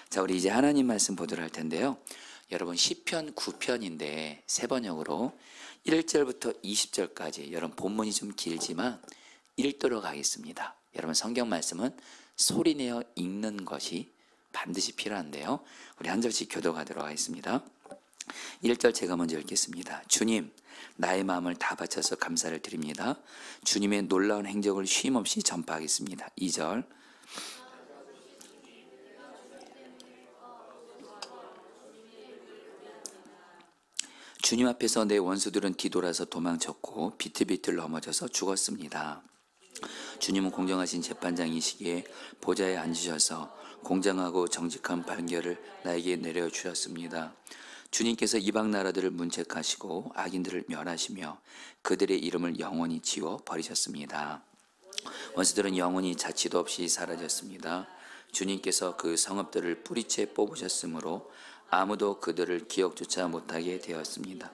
자, 우리 이제 하나님 말씀 보도록 할 텐데요. 여러분 시편 9편인데 세 번역으로 1절부터 20절까지, 여러분 본문이 좀 길지만 읽도록 하겠습니다. 여러분 성경 말씀은 소리내어 읽는 것이 반드시 필요한데요. 우리 한 절씩 교독하도록 하겠습니다. 1절 제가 먼저 읽겠습니다. 주님, 나의 마음을 다 바쳐서 감사를 드립니다. 주님의 놀라운 행적을 쉼없이 전파하겠습니다. 2절, 주님 앞에서 내 원수들은 뒤돌아서 도망쳤고 비틀비틀 넘어져서 죽었습니다. 주님은 공정하신 재판장이시기에 보좌에 앉으셔서 공정하고 정직한 판결을 나에게 내려주셨습니다. 주님께서 이방 나라들을 문책하시고 악인들을 멸하시며 그들의 이름을 영원히 지워 버리셨습니다. 원수들은 영원히 자취도 없이 사라졌습니다. 주님께서 그 성읍들을 뿌리채 뽑으셨으므로 아무도 그들을 기억조차 못하게 되었습니다.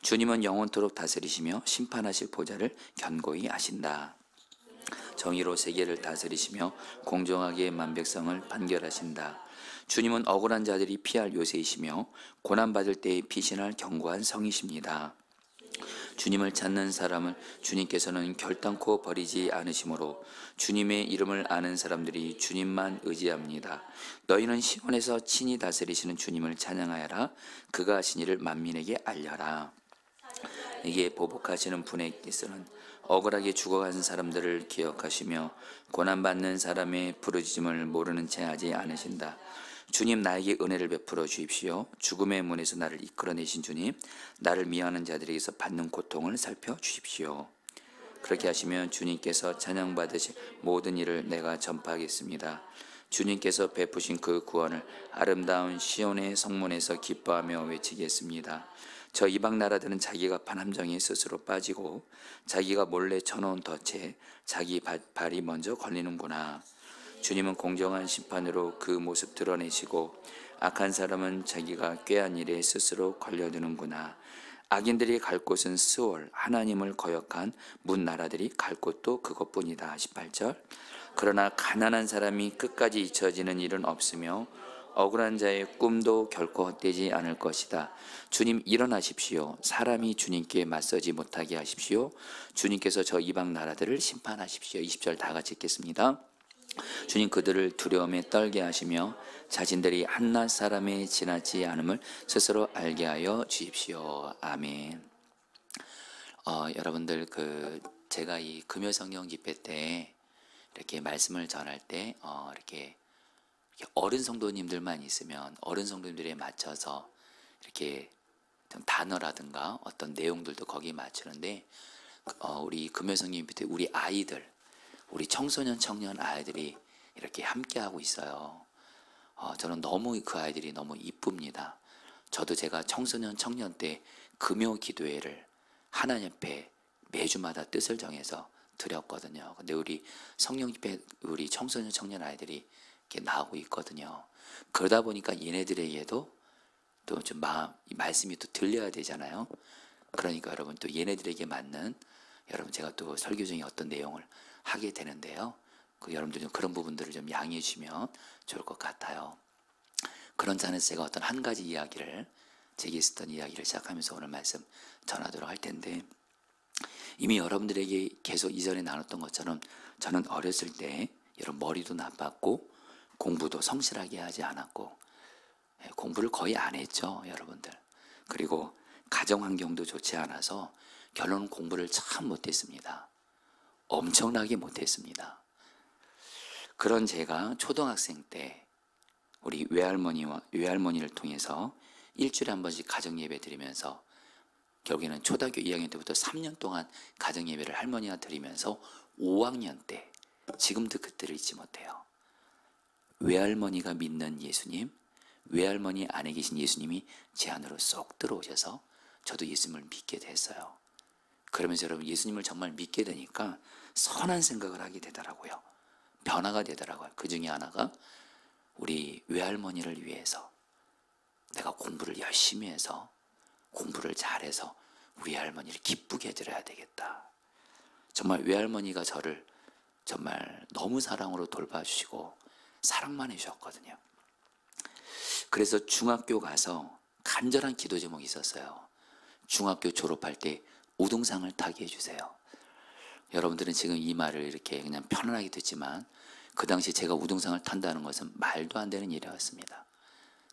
주님은 영원토록 다스리시며 심판하실 보좌를 견고히 하신다. 정의로 세계를 다스리시며 공정하게 만백성을 판결하신다. 주님은 억울한 자들이 피할 요새이시며 고난받을 때에 피신할 견고한 성이십니다. 주님을 찾는 사람을 주님께서는 결단코 버리지 않으시므로 주님의 이름을 아는 사람들이 주님만 의지합니다. 너희는 시온에서 친히 다스리시는 주님을 찬양하여라. 그가 하신 일을 만민에게 알려라. 이게 보복하시는 분에게서는 억울하게 죽어간 사람들을 기억하시며 고난받는 사람의 부르짖음을 모르는 채 하지 않으신다. 주님, 나에게 은혜를 베풀어 주십시오. 죽음의 문에서 나를 이끌어내신 주님, 나를 미워하는 자들에게서 받는 고통을 살펴주십시오. 그렇게 하시면 주님께서 찬양받으실 모든 일을 내가 전파하겠습니다. 주님께서 베푸신 그 구원을 아름다운 시온의 성문에서 기뻐하며 외치겠습니다. 저 이방 나라들은 자기가 판 함정에 스스로 빠지고 자기가 몰래 쳐놓은 덫에 자기 발이 먼저 걸리는구나. 주님은 공정한 심판으로 그 모습 드러내시고 악한 사람은 자기가 꾀한 일에 스스로 걸려드는구나. 악인들이 갈 곳은 스올, 하나님을 거역한 문 나라들이 갈 곳도 그것뿐이다. 18절. 그러나 가난한 사람이 끝까지 잊혀지는 일은 없으며 억울한 자의 꿈도 결코 헛되지 않을 것이다. 주님, 일어나십시오. 사람이 주님께 맞서지 못하게 하십시오. 주님께서 저 이방 나라들을 심판하십시오. 20절 다 같이 읽겠습니다. 주님, 그들을 두려움에 떨게 하시며 자신들이 한낱 사람에 지나지 않음을 스스로 알게 하여 주십시오. 아멘. 여러분들 제가 이 금요성경 집회 때 이렇게 말씀을 전할 때 이렇게 어른 성도님들만 있으면 어른 성도님들에 맞춰서 이렇게 좀 단어라든가 어떤 내용들도 거기에 맞추는데 우리 금요성경 집회 때 우리 아이들, 우리 청소년 청년 아이들이 이렇게 함께 하고 있어요. 저는 너무 그 아이들이 너무 이쁩니다. 저도 제가 청소년 청년 때 금요 기도회를 하나님 앞에 매주마다 뜻을 정해서 드렸거든요. 근데 우리 성령 집회 우리 청소년 청년 아이들이 이렇게 나오고 있거든요. 그러다 보니까 얘네들에게도 또 좀 말씀이 또 들려야 되잖아요. 그러니까 여러분 또 얘네들에게 맞는 여러분 제가 또 설교 중에 어떤 내용을 하게 되는데요. 여러분들 좀 그런 부분들을 좀 양해해 주시면 좋을 것 같아요. 그런 자는 제가 어떤 한 가지 이야기를 제게 있었던 이야기를 시작하면서 오늘 말씀 전하도록 할 텐데, 이미 여러분들에게 계속 이전에 나눴던 것처럼 저는 어렸을 때 여러분 머리도 나빴고 공부도 성실하게 하지 않았고 공부를 거의 안 했죠, 여러분들. 그리고 가정 환경도 좋지 않아서 결론은 공부를 참 못했습니다. 엄청나게 못했습니다. 그런 제가 초등학생 때 우리 외할머니를 통해서 일주일에 한 번씩 가정예배 드리면서 결국에는 초등학교 2학년 때부터 3년 동안 가정예배를 할머니가 드리면서 5학년 때 지금도 그때를 잊지 못해요. 외할머니가 믿는 예수님, 외할머니 안에 계신 예수님이 제 안으로 쏙 들어오셔서 저도 예수님을 믿게 됐어요. 그러면서 여러분 예수님을 정말 믿게 되니까 선한 생각을 하게 되더라고요. 변화가 되더라고요. 그 중에 하나가 우리 외할머니를 위해서 내가 공부를 열심히 해서 공부를 잘해서 우리 할머니를 기쁘게 해드려야 되겠다. 정말 외할머니가 저를 정말 너무 사랑으로 돌봐주시고 사랑만 해주셨거든요. 그래서 중학교 가서 간절한 기도 제목이 있었어요. 중학교 졸업할 때 우등상을 타게 해주세요. 여러분들은 지금 이 말을 이렇게 그냥 편안하게 듣지만 그 당시 제가 우등상을 탄다는 것은 말도 안 되는 일이었습니다.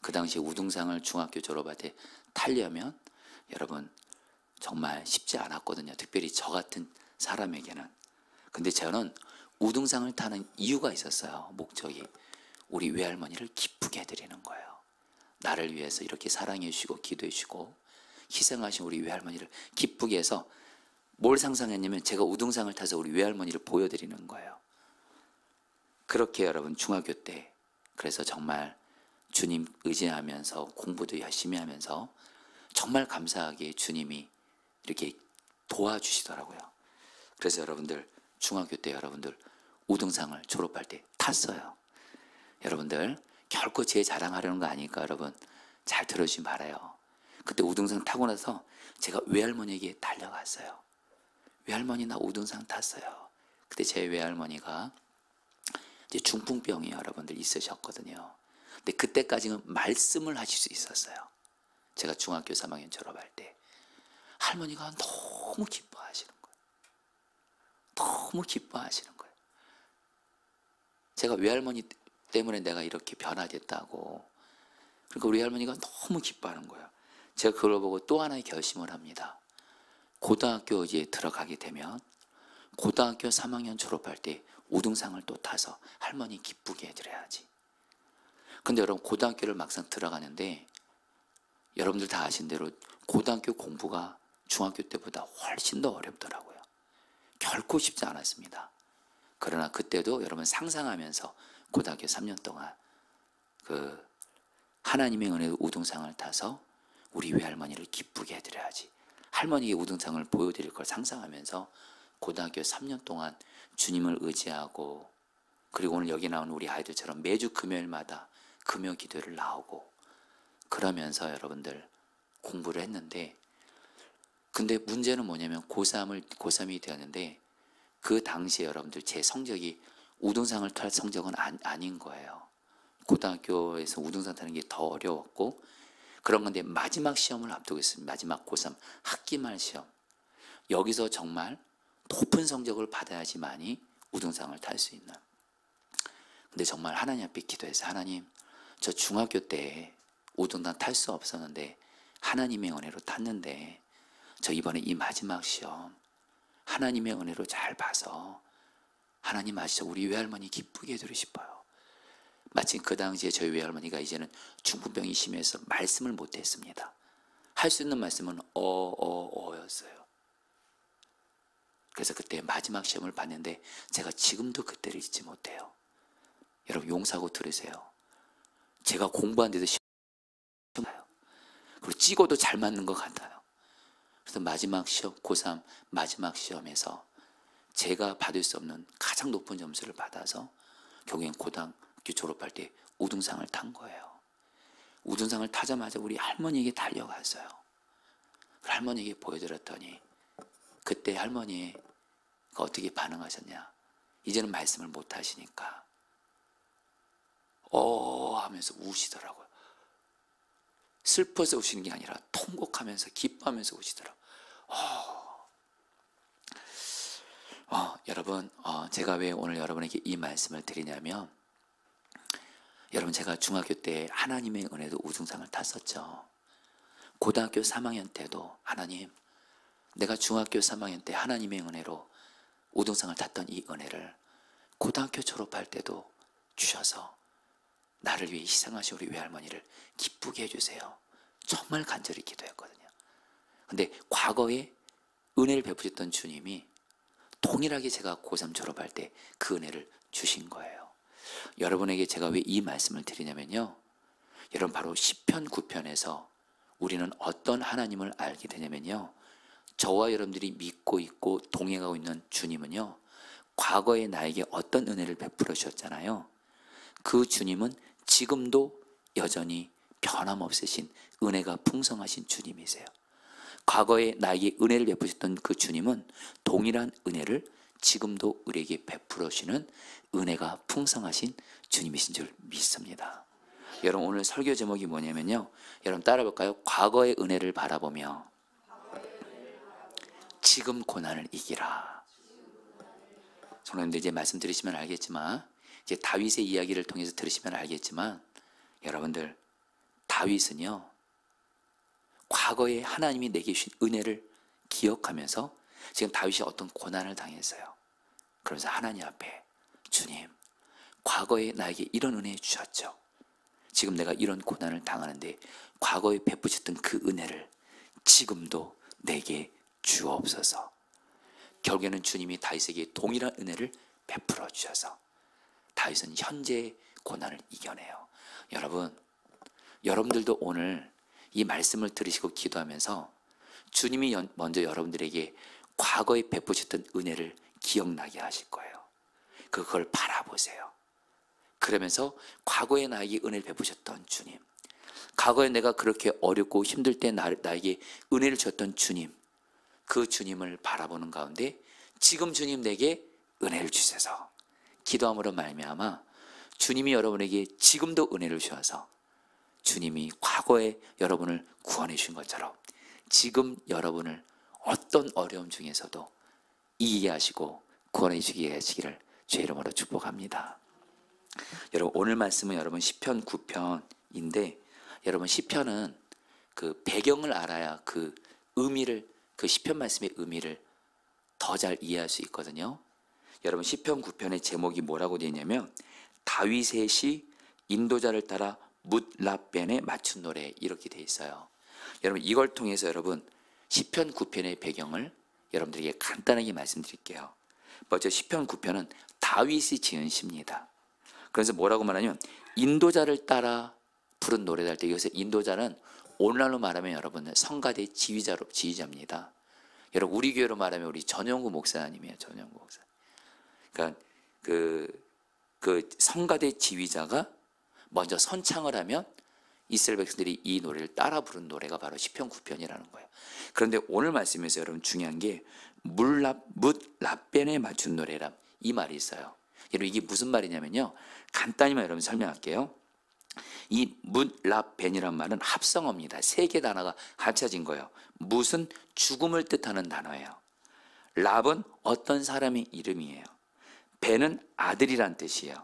그 당시 우등상을 중학교 졸업할 때 타려면 여러분 정말 쉽지 않았거든요. 특별히 저 같은 사람에게는. 근데 저는 우등상을 타는 이유가 있었어요. 목적이 우리 외할머니를 기쁘게 해드리는 거예요. 나를 위해서 이렇게 사랑해 주시고 기도해 주시고 희생하신 우리 외할머니를 기쁘게 해서 뭘 상상했냐면 제가 우등상을 타서 우리 외할머니를 보여드리는 거예요. 그렇게 여러분 중학교 때 그래서 정말 주님 의지하면서 공부도 열심히 하면서 정말 감사하게 주님이 이렇게 도와주시더라고요. 그래서 여러분들 중학교 때 여러분들 우등상을 졸업할 때 탔어요. 여러분들 결코 제 자랑하려는 거 아니니까 여러분 잘 들어주시기 바라요. 그때 우등상 타고 나서 제가 외할머니에게 달려갔어요. 외할머니 나 우등상 탔어요. 그때 제 외할머니가 이제 중풍병이 여러분들 있으셨거든요. 근데 그때까지는 말씀을 하실 수 있었어요. 제가 중학교 3학년 졸업할 때 할머니가 너무 기뻐하시는 거예요. 너무 기뻐하시는 거예요. 제가 외할머니 때문에 내가 이렇게 변화됐다고. 그러니까 우리 할머니가 너무 기뻐하는 거예요. 제가 그걸 보고 또 하나의 결심을 합니다. 고등학교 이제 들어가게 되면 고등학교 3학년 졸업할 때 우등상을 또 타서 할머니 기쁘게 해드려야지. 근데 여러분 고등학교를 막상 들어가는데 여러분들 다 아신 대로 고등학교 공부가 중학교 때보다 훨씬 더 어렵더라고요. 결코 쉽지 않았습니다. 그러나 그때도 여러분 상상하면서 고등학교 3년 동안 그 하나님의 은혜로 우등상을 타서 우리 외할머니를 기쁘게 해드려야지. 할머니의 우등상을 보여드릴 걸 상상하면서 고등학교 3년 동안 주님을 의지하고 그리고 오늘 여기 나온 우리 아이들처럼 매주 금요일마다 금요 기도를 나오고 그러면서 여러분들 공부를 했는데 근데 문제는 뭐냐면 고3이 되었는데 그 당시에 여러분들 제 성적이 우등상을 탈 성적은 아닌 거예요. 고등학교에서 우등상 타는 게 더 어려웠고 그런 건데 마지막 시험을 앞두고 있습니다. 마지막 고3 학기말 시험. 여기서 정말 높은 성적을 받아야지만이 우등상을 탈 수 있는. 근데 정말 하나님 앞에 기도해서 하나님 저 중학교 때 우등상 탈 수 없었는데 하나님의 은혜로 탔는데 저 이번에 이 마지막 시험 하나님의 은혜로 잘 봐서 하나님 아시죠? 우리 외할머니 기쁘게 해드리고 싶어요. 마침 그 당시에 저희 외할머니가 이제는 중풍병이 심해서 말씀을 못했습니다. 할 수 있는 말씀은 였어요. 그래서 그때 마지막 시험을 봤는데 제가 지금도 그때를 잊지 못해요. 여러분 용서하고 들으세요. 제가 공부한 데도 시험 봐요. 그리고 찍어도 잘 맞는 것 같아요. 그래서 마지막 시험 고3 마지막 시험에서 제가 받을 수 없는 가장 높은 점수를 받아서 결국엔 고등학교 졸업할 때 우등상을 탄 거예요. 우등상을 타자마자 우리 할머니에게 달려갔어요. 할머니에게 보여드렸더니 그때 할머니가 어떻게 반응하셨냐. 이제는 말씀을 못 하시니까 하면서 우시더라고요. 슬퍼서 우시는 게 아니라 통곡하면서 기뻐하면서 우시더라고요. 여러분 제가 왜 오늘 여러분에게 이 말씀을 드리냐면 여러분 제가 중학교 때 하나님의 은혜도 우등상을 탔었죠. 고등학교 3학년 때도 하나님 내가 중학교 3학년 때 하나님의 은혜로 우등상을 탔던 이 은혜를 고등학교 졸업할 때도 주셔서 나를 위해 희생하신 우리 외할머니를 기쁘게 해주세요. 정말 간절히 기도했거든요. 근데 과거에 은혜를 베푸셨던 주님이 동일하게 제가 고3 졸업할 때 그 은혜를 주신 거예요. 여러분에게 제가 왜 이 말씀을 드리냐면요. 여러분 바로 시편 9편에서 우리는 어떤 하나님을 알게 되냐면요. 저와 여러분들이 믿고 있고 동행하고 있는 주님은요. 과거에 나에게 어떤 은혜를 베풀어 주셨잖아요. 그 주님은 지금도 여전히 변함없으신 은혜가 풍성하신 주님이세요. 과거에 나에게 은혜를 베푸셨던 그 주님은 동일한 은혜를 지금도 우리에게 베풀어 주시는 은혜가 풍성하신 주님이신 줄 믿습니다. 여러분 오늘 설교 제목이 뭐냐면요, 여러분 따라 볼까요? 과거의 은혜를 바라보며 지금 고난을 이기라. 성도님들 이제 말씀 들으시면 알겠지만, 이제 다윗의 이야기를 통해서 들으시면 알겠지만, 여러분들 다윗은요 과거에 하나님이 내게 주신 은혜를 기억하면서 지금 다윗이 어떤 고난을 당했어요. 그러면서 하나님 앞에, 주님, 과거에 나에게 이런 은혜 주셨죠. 지금 내가 이런 고난을 당하는데 과거에 베푸셨던 그 은혜를 지금도 내게 주옵소서. 결국에는 주님이 다윗에게 동일한 은혜를 베풀어 주셔서 다윗은 현재의 고난을 이겨내요. 여러분들도 오늘 이 말씀을 들으시고 기도하면서 주님이 먼저 여러분들에게 과거에 베푸셨던 은혜를 기억나게 하실 거예요. 그걸 바라보세요. 그러면서 과거에 나에게 은혜를 베푸셨던 주님, 과거에 내가 그렇게 어렵고 힘들 때 나에게 은혜를 주셨던 주님, 그 주님을 바라보는 가운데 지금 주님 내게 은혜를 주셔서 기도함으로 말미암아 주님이 여러분에게 지금도 은혜를 주셔서 주님이 과거에 여러분을 구원해 주신 것처럼 지금 여러분을 어떤 어려움 중에서도 이기게 하시고 구원해 주시게 하시기를 주의 이름으로 축복합니다. 여러분 오늘 말씀은 여러분 시편 9편인데, 여러분 시편은 그 배경을 알아야 그 의미를, 그 시편 말씀의 의미를 더 잘 이해할 수 있거든요. 여러분 시편 9편의 제목이 뭐라고 되어 있냐면 다윗의 시 인도자를 따라 뭇라벤에 맞춘 노래, 이렇게 되어 있어요. 여러분 이걸 통해서 여러분 시편 9편의 배경을 여러분들에게 간단하게 말씀드릴게요. 먼저 시편 9편은 다윗이 지은 시입니다. 그래서 뭐라고 말하냐면 인도자를 따라 부른 노래를 할 때, 이것의 인도자는 오늘날로 말하면 여러분 성가대 지휘자입니다. 여러분 우리 교회로 말하면 우리 전영구 목사님이에요. 전영구 목사. 그러니까 그 성가대 지휘자가 먼저 선창을 하면 이스라엘 백성들이 이 노래를 따라 부른 노래가 바로 시편 9편이라는 거예요. 그런데 오늘 말씀에서 여러분 중요한 게 뭇라벤에 맞춘 노래라, 이 말이 있어요. 여러분 이게 무슨 말이냐면요, 간단히만 여러분 설명할게요. 이 뭇라벤이란 말은 합성어입니다. 세 개 단어가 합쳐진 거예요. 뭇은 죽음을 뜻하는 단어예요. 랍은 어떤 사람의 이름이에요. 벤은 아들이란 뜻이에요.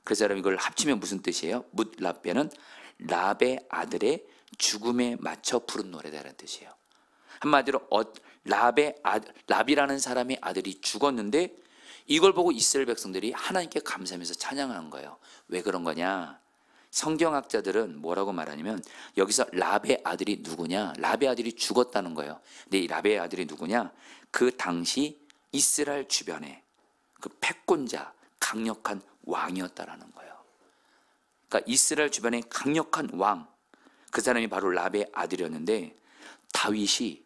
그래서 여러분 이걸 합치면 무슨 뜻이에요? 뭇라벤은 랍의 아들의 죽음에 맞춰 부른 노래다라는 뜻이에요. 한마디로 랍이라는 사람의 아들이 죽었는데 이걸 보고 이스라엘 백성들이 하나님께 감사하면서 찬양하는 거예요. 왜 그런 거냐? 성경학자들은 뭐라고 말하냐면 여기서 랍의 아들이 누구냐? 랍의 아들이 죽었다는 거예요. 근데 이 랍의 아들이 누구냐? 그 당시 이스라엘 주변에 그 패권자, 강력한 왕이었다라는 거예요. 그러니까 이스라엘 주변에 강력한 왕, 그 사람이 바로 랍의 아들이었는데 다윗이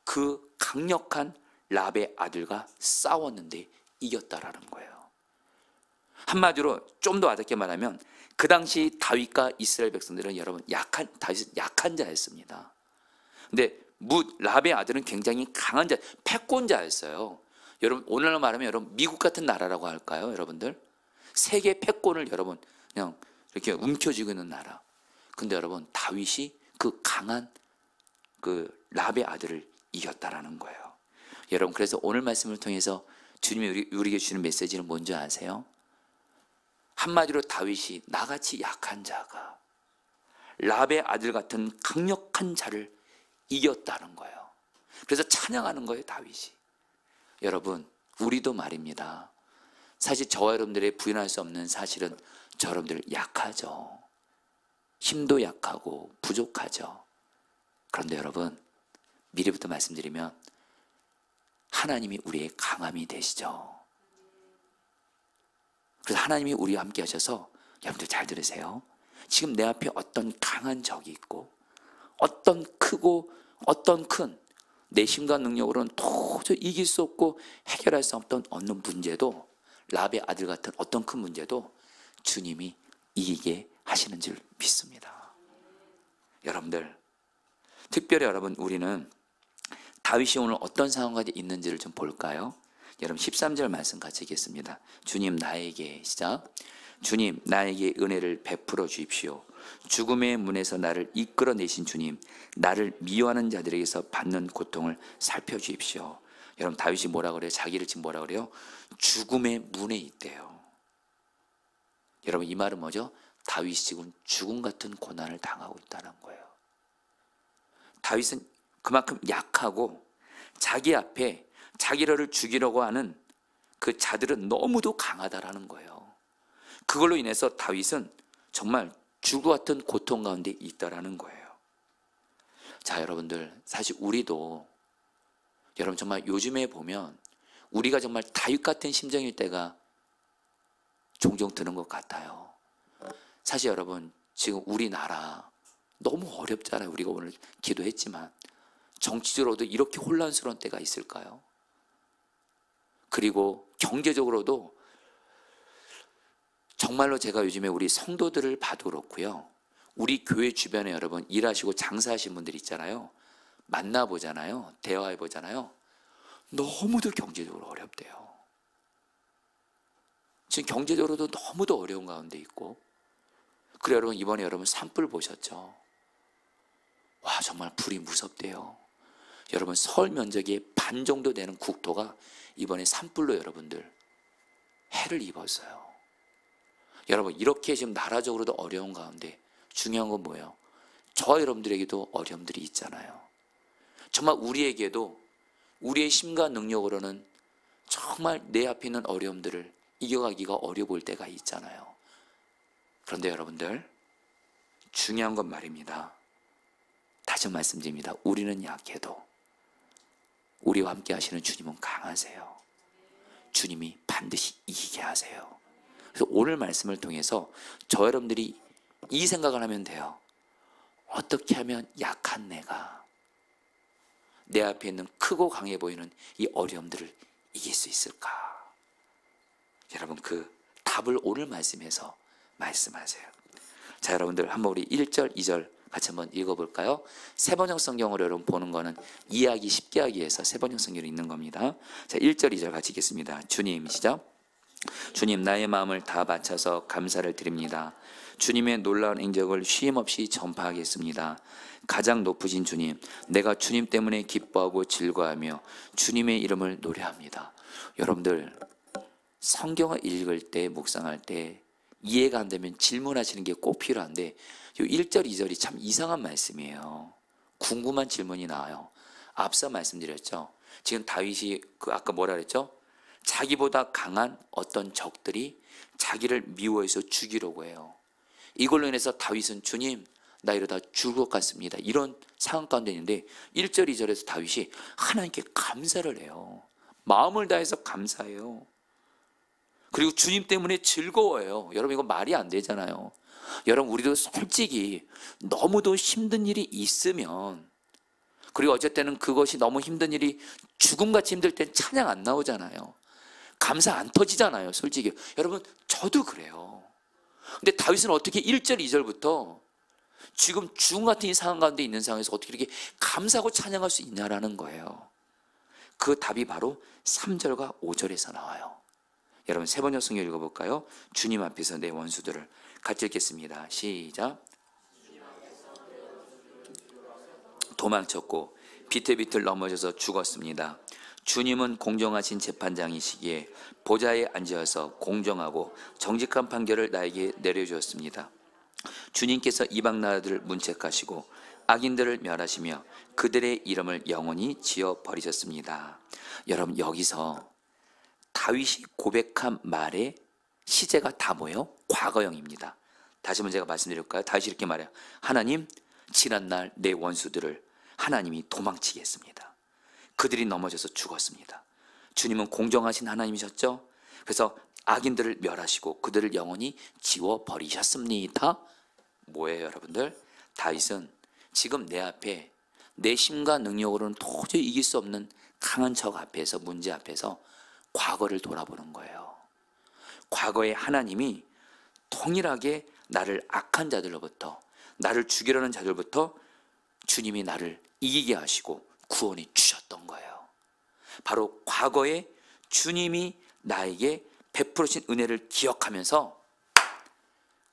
그 강력한 랍의 아들과 싸웠는데 이겼다라는 거예요. 한마디로 좀 더 와닿게 말하면 그 당시 다윗과 이스라엘 백성들은 여러분 다윗은 약한 자였습니다. 근데 랍의 아들은 굉장히 강한 자, 패권자였어요. 여러분 오늘날 말하면 여러분 미국 같은 나라라고 할까요? 여러분들 세계 패권을 여러분 그냥 이렇게 움켜쥐고 있는 나라. 근데 여러분 다윗이 그 강한 그 랍의 아들을 이겼다라는 거예요. 여러분 그래서 오늘 말씀을 통해서 주님이 우리에게 주는 메시지는 뭔지 아세요? 한마디로 다윗이 나같이 약한 자가 랍의 아들 같은 강력한 자를 이겼다는 거예요. 그래서 찬양하는 거예요, 다윗이. 여러분 우리도 말입니다. 사실 저와 여러분들의 부인할 수 없는 사실은 저 여러분들 약하죠. 힘도 약하고 부족하죠. 그런데 여러분 미리부터 말씀드리면 하나님이 우리의 강함이 되시죠. 그래서 하나님이 우리와 함께 하셔서 여러분들 잘 들으세요. 지금 내 앞에 어떤 강한 적이 있고 어떤 크고 어떤 큰 내 힘과 능력으로는 도저히 이길 수 없고 해결할 수 없던 어느 문제도, 랍의 아들 같은 어떤 큰 문제도 주님이 이기게 하시는 줄 믿습니다. 여러분들 특별히 여러분 우리는 다윗이 오늘 어떤 상황까지 있는지를 좀 볼까요? 여러분 13절 말씀 같이 읽겠습니다. 주님 나에게, 시작. 주님 나에게 은혜를 베풀어 주십시오. 죽음의 문에서 나를 이끌어내신 주님, 나를 미워하는 자들에게서 받는 고통을 살펴주십시오. 여러분, 다윗이 뭐라 그래요? 자기를 지금 뭐라 그래요? 죽음의 문에 있대요. 여러분, 이 말은 뭐죠? 다윗이 지금 죽음 같은 고난을 당하고 있다는 거예요. 다윗은 그만큼 약하고 자기 앞에 자기를 죽이려고 하는 그 자들은 너무도 강하다라는 거예요. 그걸로 인해서 다윗은 정말 죽음 같은 고통 가운데 있다라는 거예요. 자, 여러분들, 사실 우리도 여러분 정말 요즘에 보면 우리가 정말 다윗 같은 심정일 때가 종종 드는 것 같아요. 사실 여러분, 지금 우리나라 너무 어렵잖아요. 우리가 오늘 기도했지만 정치적으로도 이렇게 혼란스러운 때가 있을까요? 그리고 경제적으로도 정말로 제가 요즘에 우리 성도들을 봐도 그렇고요, 우리 교회 주변에 여러분 일하시고 장사하신 분들 있잖아요. 만나보잖아요. 대화해보잖아요. 너무도 경제적으로 어렵대요. 지금 경제적으로도 너무도 어려운 가운데 있고. 그래, 여러분, 이번에 여러분 산불 보셨죠? 와, 정말 불이 무섭대요. 여러분, 서울 면적의 반 정도 되는 국토가 이번에 산불로 여러분들 해를 입었어요. 여러분, 이렇게 지금 나라적으로도 어려운 가운데 중요한 건 뭐예요? 저와 여러분들에게도 어려움들이 있잖아요. 정말 우리에게도 우리의 힘과 능력으로는 정말 내 앞에 있는 어려움들을 이겨가기가 어려워 보일 때가 있잖아요. 그런데 여러분들, 중요한 건 말입니다. 다시 말씀드립니다. 우리는 약해도 우리와 함께 하시는 주님은 강하세요. 주님이 반드시 이기게 하세요. 그래서 오늘 말씀을 통해서 저 여러분들이 이 생각을 하면 돼요. 어떻게 하면 약한 내가 내 앞에 있는 크고 강해 보이는 이 어려움들을 이길 수 있을까? 여러분, 그 답을 오늘 말씀에서 말씀하세요. 자, 여러분들 한번 우리 1절, 2절 같이 한번 읽어볼까요? 세번역 성경으로 여러분 보는 거는 이해하기 쉽게 하기 위해서 세번역 성경이 있는 겁니다. 자, 1절, 2절 같이 읽겠습니다. 주님, 시작. 주님, 나의 마음을 다 바쳐서 감사를 드립니다. 주님의 놀라운 행적을 쉼없이 전파하겠습니다. 가장 높으신 주님, 내가 주님 때문에 기뻐하고 즐거워하며 주님의 이름을 노래합니다. 여러분들, 성경을 읽을 때, 묵상할 때 이해가 안 되면 질문하시는 게 꼭 필요한데, 이 1절, 2절이 참 이상한 말씀이에요. 궁금한 질문이 나와요. 앞서 말씀드렸죠. 지금 다윗이 아까 뭐라 그랬죠? 자기보다 강한 어떤 적들이 자기를 미워해서 죽이려고 해요. 이걸로 인해서 다윗은 주님, 나 이러다 죽을 것 같습니다. 이런 상황 가운데 있는데 1절, 2절에서 다윗이 하나님께 감사를 해요. 마음을 다해서 감사해요. 그리고 주님 때문에 즐거워해요. 여러분, 이거 말이 안 되잖아요. 여러분, 우리도 솔직히 너무도 힘든 일이 있으면, 그리고 어쨌든 그것이 너무 힘든 일이 죽음같이 힘들 땐 찬양 안 나오잖아요. 감사 안 터지잖아요. 솔직히 여러분, 저도 그래요. 근데 다윗은 어떻게 1절, 2절부터 지금 죽음 같은 이 상황 가운데 있는 상황에서 어떻게 이렇게 감사하고 찬양할 수 있냐라는 거예요. 그 답이 바로 3절과 5절에서 나와요. 여러분, 세번역 성경 읽어볼까요? 주님 앞에서 내 원수들을 같이 읽겠습니다. 시작. 도망쳤고 비틀비틀 넘어져서 죽었습니다. 주님은 공정하신 재판장이시기에 보좌에 앉으셔서 공정하고 정직한 판결을 나에게 내려주었습니다. 주님께서 이방 나라들을 문책하시고 악인들을 멸하시며 그들의 이름을 영원히 지워버리셨습니다. 여러분, 여기서 다윗이 고백한 말의 시제가 다 뭐예요? 과거형입니다. 다시 한번 제가 말씀드릴까요? 다윗이 이렇게 말해요. 하나님, 지난날 내 원수들을 하나님이 도망치겠습니다. 그들이 넘어져서 죽었습니다. 주님은 공정하신 하나님이셨죠? 그래서 악인들을 멸하시고 그들을 영원히 지워버리셨습니다. 뭐예요, 여러분들? 다윗은 지금 내 앞에 내 힘과 능력으로는 도저히 이길 수 없는 강한 적 앞에서, 문제 앞에서 과거를 돌아보는 거예요. 과거에 하나님이 동일하게 나를 악한 자들로부터, 나를 죽이려는 자들부터 주님이 나를 이기게 하시고 구원해 주셨던 거예요. 바로 과거에 주님이 나에게 베풀으신 은혜를 기억하면서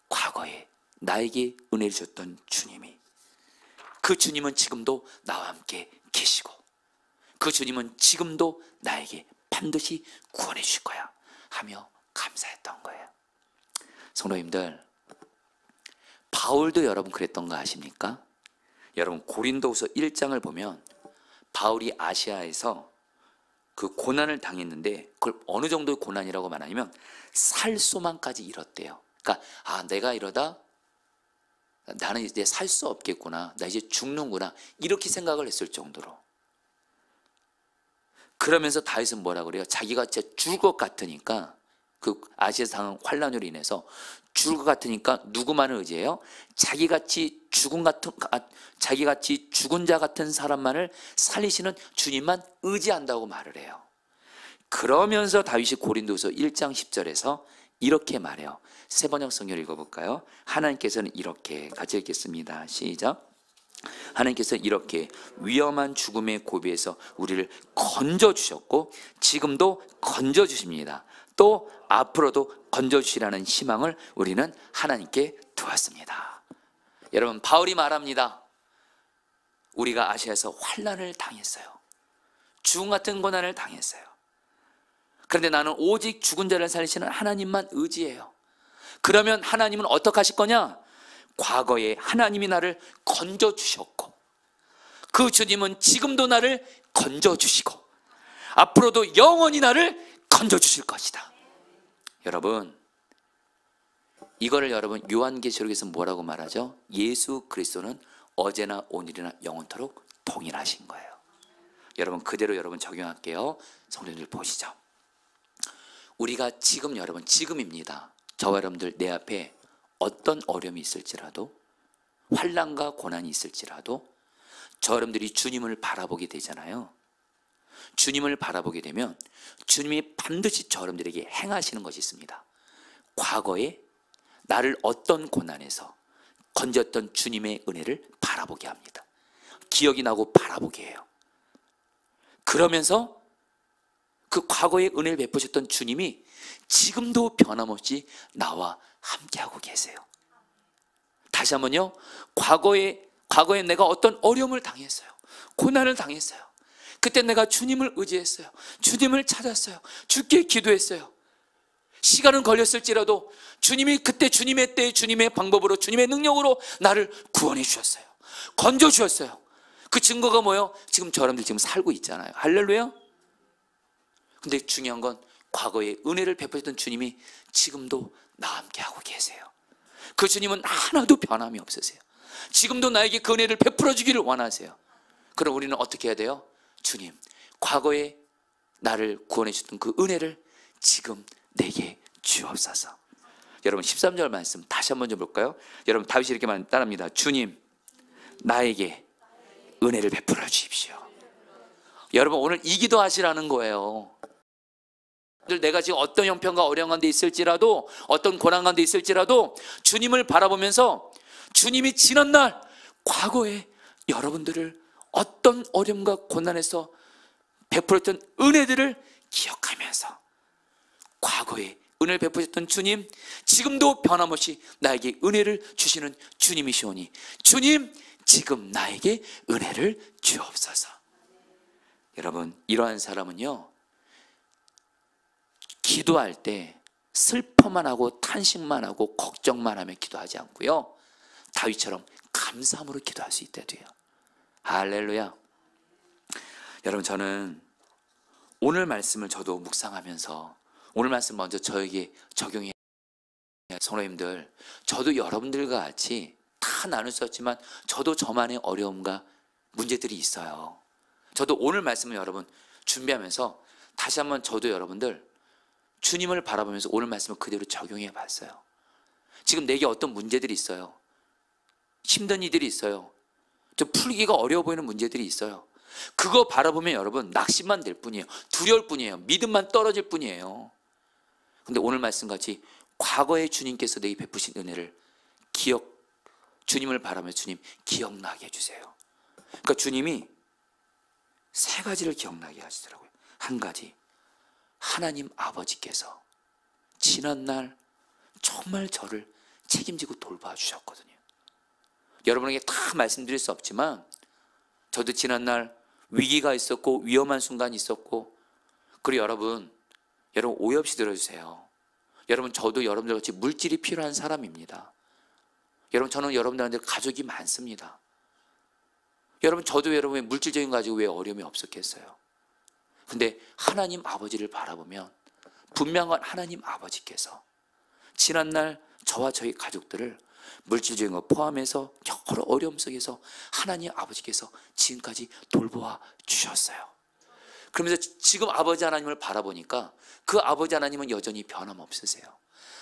과거에 나에게 은혜를 줬던 주님이, 그 주님은 지금도 나와 함께 계시고, 그 주님은 지금도 나에게 반드시 구원해 주실 거야 하며 감사했던 거예요. 성도님들, 바울도 여러분 그랬던 거 아십니까? 여러분 고린도후서 1장을 보면 바울이 아시아에서 그 고난을 당했는데, 그걸 어느 정도의 고난이라고 말하냐면 살소망까지 이뤘대요. 그러니까 내가 이러다 나는 이제 살 수 없겠구나, 나 이제 죽는구나, 이렇게 생각을 했을 정도로. 그러면서 다윗은 뭐라 그래요? 자기가 진짜 죽을 것 같으니까, 그 아시아에서 당한 환란으로 인해서 죽을 것 같으니까 누구만을 의지해요? 자기같이 죽은 자 같은 사람만을 살리시는 주님만 의지한다고 말을 해요. 그러면서 다윗이 고린도후서 1장 10절에서 이렇게 말해요. 세 번역 성경을 읽어볼까요? 하나님께서는 이렇게, 같이 읽겠습니다. 시작. 하나님께서 이렇게 위험한 죽음의 고비에서 우리를 건져주셨고 지금도 건져주십니다. 또 앞으로도 건져주시라는 희망을 우리는 하나님께 두었습니다. 여러분, 바울이 말합니다. 우리가 아시아에서 환난을 당했어요. 죽음 같은 고난을 당했어요. 그런데 나는 오직 죽은 자를 살리시는 하나님만 의지해요. 그러면 하나님은 어떻게 하실 거냐? 과거에 하나님이 나를 건져주셨고, 그 주님은 지금도 나를 건져주시고 앞으로도 영원히 나를 건져주실 것이다. 여러분, 이거를 여러분 요한계시록에서 뭐라고 말하죠? 예수 그리스도는 어제나 오늘이나 영원토록 동일하신 거예요. 여러분, 그대로 여러분 적용할게요. 성도님들 보시죠. 우리가 지금, 여러분 지금입니다. 저와 여러분들 내 앞에 어떤 어려움이 있을지라도, 환난과 고난이 있을지라도 저 여러분들이 주님을 바라보게 되잖아요. 주님을 바라보게 되면 주님이 반드시 저 여러분들에게 행하시는 것이 있습니다. 과거에 나를 어떤 고난에서 건졌던 주님의 은혜를 바라보게 합니다. 기억이 나고 바라보게 해요. 그러면서 그 과거에 은혜를 베푸셨던 주님이 지금도 변함없이 나와 함께하고 계세요. 다시 한번요. 과거에 내가 어떤 어려움을 당했어요. 고난을 당했어요. 그때 내가 주님을 의지했어요. 주님을 찾았어요. 주께 기도했어요. 시간은 걸렸을지라도 주님이 그때 주님의 때에 주님의 방법으로, 주님의 능력으로 나를 구원해 주셨어요. 건져 주셨어요. 그 증거가 뭐예요? 지금 저 사람들 지금 살고 있잖아요. 할렐루야. 근데 중요한 건 과거에 은혜를 베푸셨던 주님이 지금도 나와 함께하고 계세요. 그 주님은 하나도 변함이 없으세요. 지금도 나에게 그 은혜를 베풀어 주기를 원하세요. 그럼 우리는 어떻게 해야 돼요? 주님, 과거에 나를 구원해 주셨던 그 은혜를 지금 내게 주옵소서. 여러분 13절 말씀 다시 한번 좀 볼까요? 여러분 다윗이 이렇게 따라합니다. 주님, 나에게 은혜를 베풀어 주십시오. 여러분, 오늘 이 기도 하시라는 거예요. 내가 지금 어떤 형편과 어려운 가운데 있을지라도, 어떤 고난 가운데 있을지라도 주님을 바라보면서 주님이 지난 날 과거에 여러분들을 어떤 어려움과 고난에서 베풀었던 은혜들을 기억하면서, 과거에 은혜를 베푸셨던 주님, 지금도 변함없이 나에게 은혜를 주시는 주님이시오니 주님, 지금 나에게 은혜를 주옵소서. 여러분, 이러한 사람은요, 기도할 때 슬퍼만 하고 탄식만 하고 걱정만 하며 기도하지 않고요, 다윗처럼 감사함으로 기도할 수 있다 돼요. 할렐루야. 여러분, 저는 오늘 말씀을 저도 묵상하면서 오늘 말씀 먼저 저에게 적용해. 성도님들, 저도 여러분들과 같이 다 나눌 수 없지만 저도 저만의 어려움과 문제들이 있어요. 저도 오늘 말씀을 여러분 준비하면서 다시 한번 저도 여러분들 주님을 바라보면서 오늘 말씀을 그대로 적용해 봤어요. 지금 내게 어떤 문제들이 있어요. 힘든 일들이 있어요. 좀 풀기가 어려워 보이는 문제들이 있어요. 그거 바라보면 여러분 낙심만 될 뿐이에요. 두려울 뿐이에요. 믿음만 떨어질 뿐이에요. 근데 오늘 말씀같이 과거에 주님께서 내게 베푸신 은혜를 주님을 바라며 주님 기억나게 해주세요. 그러니까 주님이 세 가지를 기억나게 하시더라고요. 한 가지, 하나님 아버지께서 지난 날 정말 저를 책임지고 돌봐주셨거든요. 여러분에게 다 말씀드릴 수 없지만 저도 지난날 위기가 있었고 위험한 순간이 있었고, 그리고 여러분 오해 없이 들어주세요. 여러분, 저도 여러분들 같이 물질이 필요한 사람입니다. 여러분, 저는 여러분들한테 가족이 많습니다. 여러분, 저도 여러분의 물질적인 가지고 왜 어려움이 없었겠어요? 근데 하나님 아버지를 바라보면 분명한 하나님 아버지께서 지난날 저와 저희 가족들을 물질적인 것 포함해서 여러 어려움 속에서 하나님 아버지께서 지금까지 돌보아 주셨어요. 그러면서 지금 아버지 하나님을 바라보니까 그 아버지 하나님은 여전히 변함없으세요.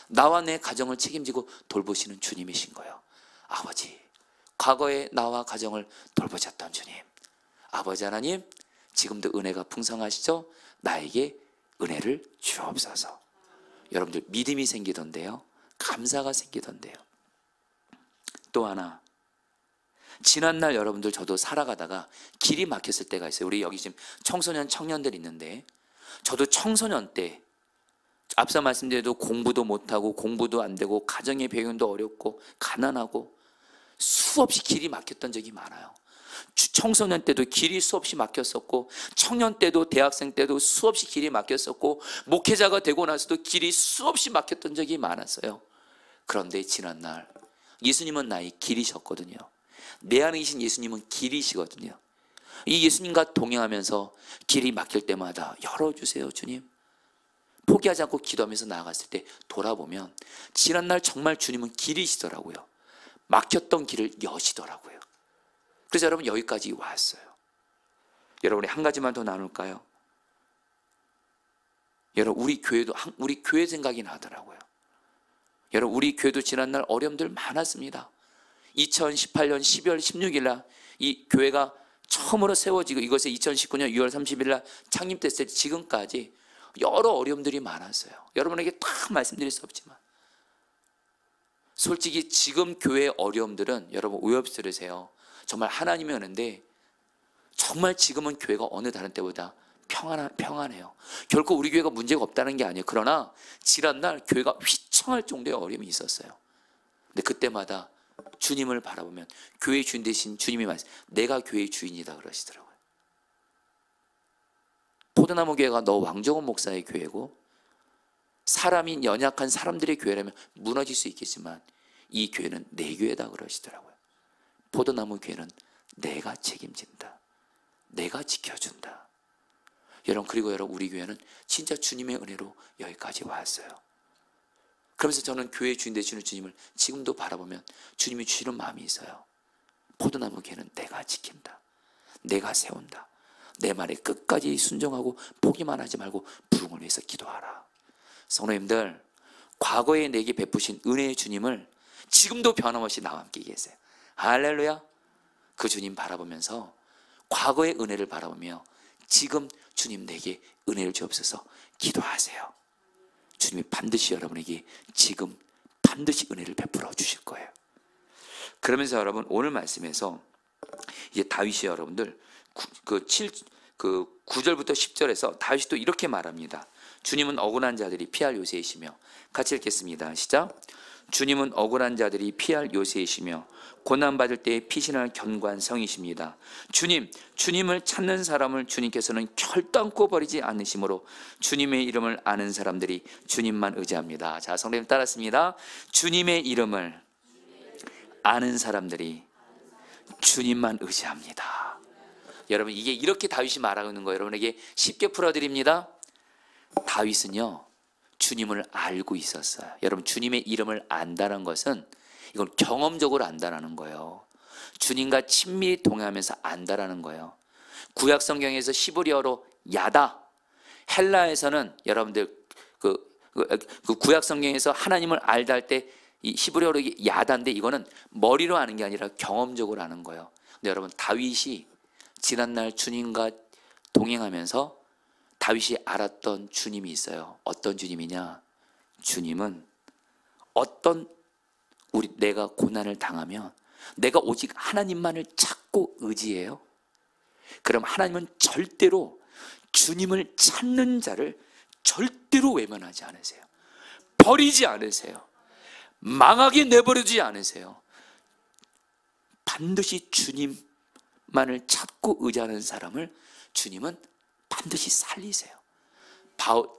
나와 내 가정을 책임지고 돌보시는 주님이신 거예요. 아버지, 과거에 나와 가정을 돌보셨던 주님, 아버지 하나님, 지금도 은혜가 풍성하시죠? 나에게 은혜를 주옵소서. 여러분들 믿음이 생기던데요, 감사가 생기던데요. 또 하나, 지난날 여러분들 저도 살아가다가 길이 막혔을 때가 있어요. 우리 여기 지금 청소년 청년들 있는데, 저도 청소년 때 앞서 말씀드려도 공부도 못하고 공부도 안 되고 가정의 배경도 어렵고 가난하고 수없이 길이 막혔던 적이 많아요. 청소년 때도 길이 수없이 막혔었고, 청년 때도 대학생 때도 수없이 길이 막혔었고, 목회자가 되고 나서도 길이 수없이 막혔던 적이 많았어요. 그런데 지난날 예수님은 나의 길이셨거든요. 내 안에 계신 예수님은 길이시거든요. 이 예수님과 동행하면서 길이 막힐 때마다 열어주세요 주님, 포기하지 않고 기도하면서 나아갔을 때 돌아보면 지난날 정말 주님은 길이시더라고요. 막혔던 길을 여시더라고요. 그래서 여러분, 여기까지 왔어요. 여러분이 한 가지만 더 나눌까요? 여러분, 우리 교회 생각이 나더라고요. 여러분, 우리 교회도 지난날 어려움들 많았습니다. 2018년 12월 16일 날 이 교회가 처음으로 세워지고, 이것이 2019년 6월 30일 날 창립됐을 때 지금까지 여러 어려움들이 많았어요. 여러분에게 다 말씀드릴 수 없지만 솔직히 지금 교회의 어려움들은 여러분 오해 없이 들으세요. 정말 하나님의 은혜인데, 정말 지금은 교회가 어느 다른 때보다 평안해요. 결코 우리 교회가 문제가 없다는 게 아니에요. 그러나 지난날 교회가 휘청할 정도의 어려움이 있었어요. 근데 그때마다 주님을 바라보면 교회의 주인 되신 주님이 말씀, 내가 교회의 주인이다 그러시더라고요. 포도나무 교회가 너 왕정원 목사의 교회고, 사람인 연약한 사람들의 교회라면 무너질 수 있겠지만 이 교회는 내 교회다 그러시더라고요. 포도나무 교회는 내가 책임진다, 내가 지켜준다. 여러분, 그리고 여러분, 우리 교회는 진짜 주님의 은혜로 여기까지 왔어요. 그러면서 저는 교회의 주인 되시는 주님을 지금도 바라보면 주님이 주시는 마음이 있어요. 포도나무 교회는 내가 지킨다, 내가 세운다. 내 말에 끝까지 순종하고 포기만 하지 말고 부흥을 위해서 기도하라. 성도님들, 과거에 내게 베푸신 은혜의 주님을 지금도 변함없이 나와 함께 계세요. 할렐루야. 그 주님 바라보면서, 과거의 은혜를 바라보며 지금 주님 내게 은혜를 주옵소서 기도하세요. 주님이 반드시 여러분에게 지금 반드시 은혜를 베풀어 주실 거예요. 그러면서 여러분, 오늘 말씀에서 이제 다윗이 여러분들 9절부터 10절에서 다윗이 또 이렇게 말합니다. 주님은 억울한 자들이 피할 요새이시며, 같이 읽겠습니다. 시작. 주님은 억울한 자들이 피할 요새이시며 고난받을 때에 피신할 견고한 성이십니다. 주님을 찾는 사람을 주님께서는 결단코 버리지 않으시므로 주님의 이름을 아는 사람들이 주님만 의지합니다. 자, 성도님 따랐습니다. 주님의 이름을 아는 사람들이 주님만 의지합니다. 여러분, 이게 이렇게 다윗이 말하고 있는 거예요. 여러분에게 쉽게 풀어드립니다. 다윗은요, 주님을 알고 있었어요. 여러분, 주님의 이름을 안다는 것은 이건 경험적으로 안다라는 거예요. 주님과 친밀히 동행하면서 안다라는 거예요. 구약 성경에서 히브리어로 야다, 헬라에서는 여러분들 그 구약 성경에서 하나님을 알다 할 때 이 히브리어로 야다인데, 이거는 머리로 아는 게 아니라 경험적으로 아는 거예요. 근데 여러분, 다윗이 지난날 주님과 동행하면서 다윗이 알았던 주님이 있어요. 어떤 주님이냐? 주님은 내가 고난을 당하면 내가 오직 하나님만을 찾고 의지해요. 그럼 하나님은 절대로 주님을 찾는 자를 절대로 외면하지 않으세요. 버리지 않으세요. 망하게 내버려두지 않으세요. 반드시 주님만을 찾고 의지하는 사람을 주님은 반드시 살리세요.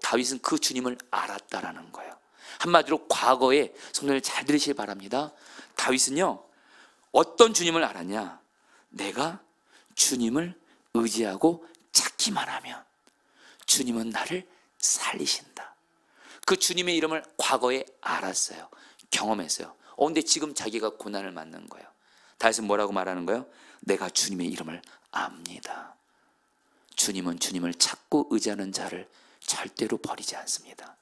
다윗은 그 주님을 알았다라는 거예요. 한마디로 과거에, 성도들 잘 들으시길 바랍니다. 다윗은요, 어떤 주님을 알았냐? 내가 주님을 의지하고 찾기만 하면 주님은 나를 살리신다. 그 주님의 이름을 과거에 알았어요. 경험했어요. 근데 지금 자기가 고난을 맞는 거예요. 다윗은 뭐라고 말하는 거예요? 내가 주님의 이름을 압니다. 주님은 주님을 찾고 의지하는 자를 절대로 버리지 않습니다.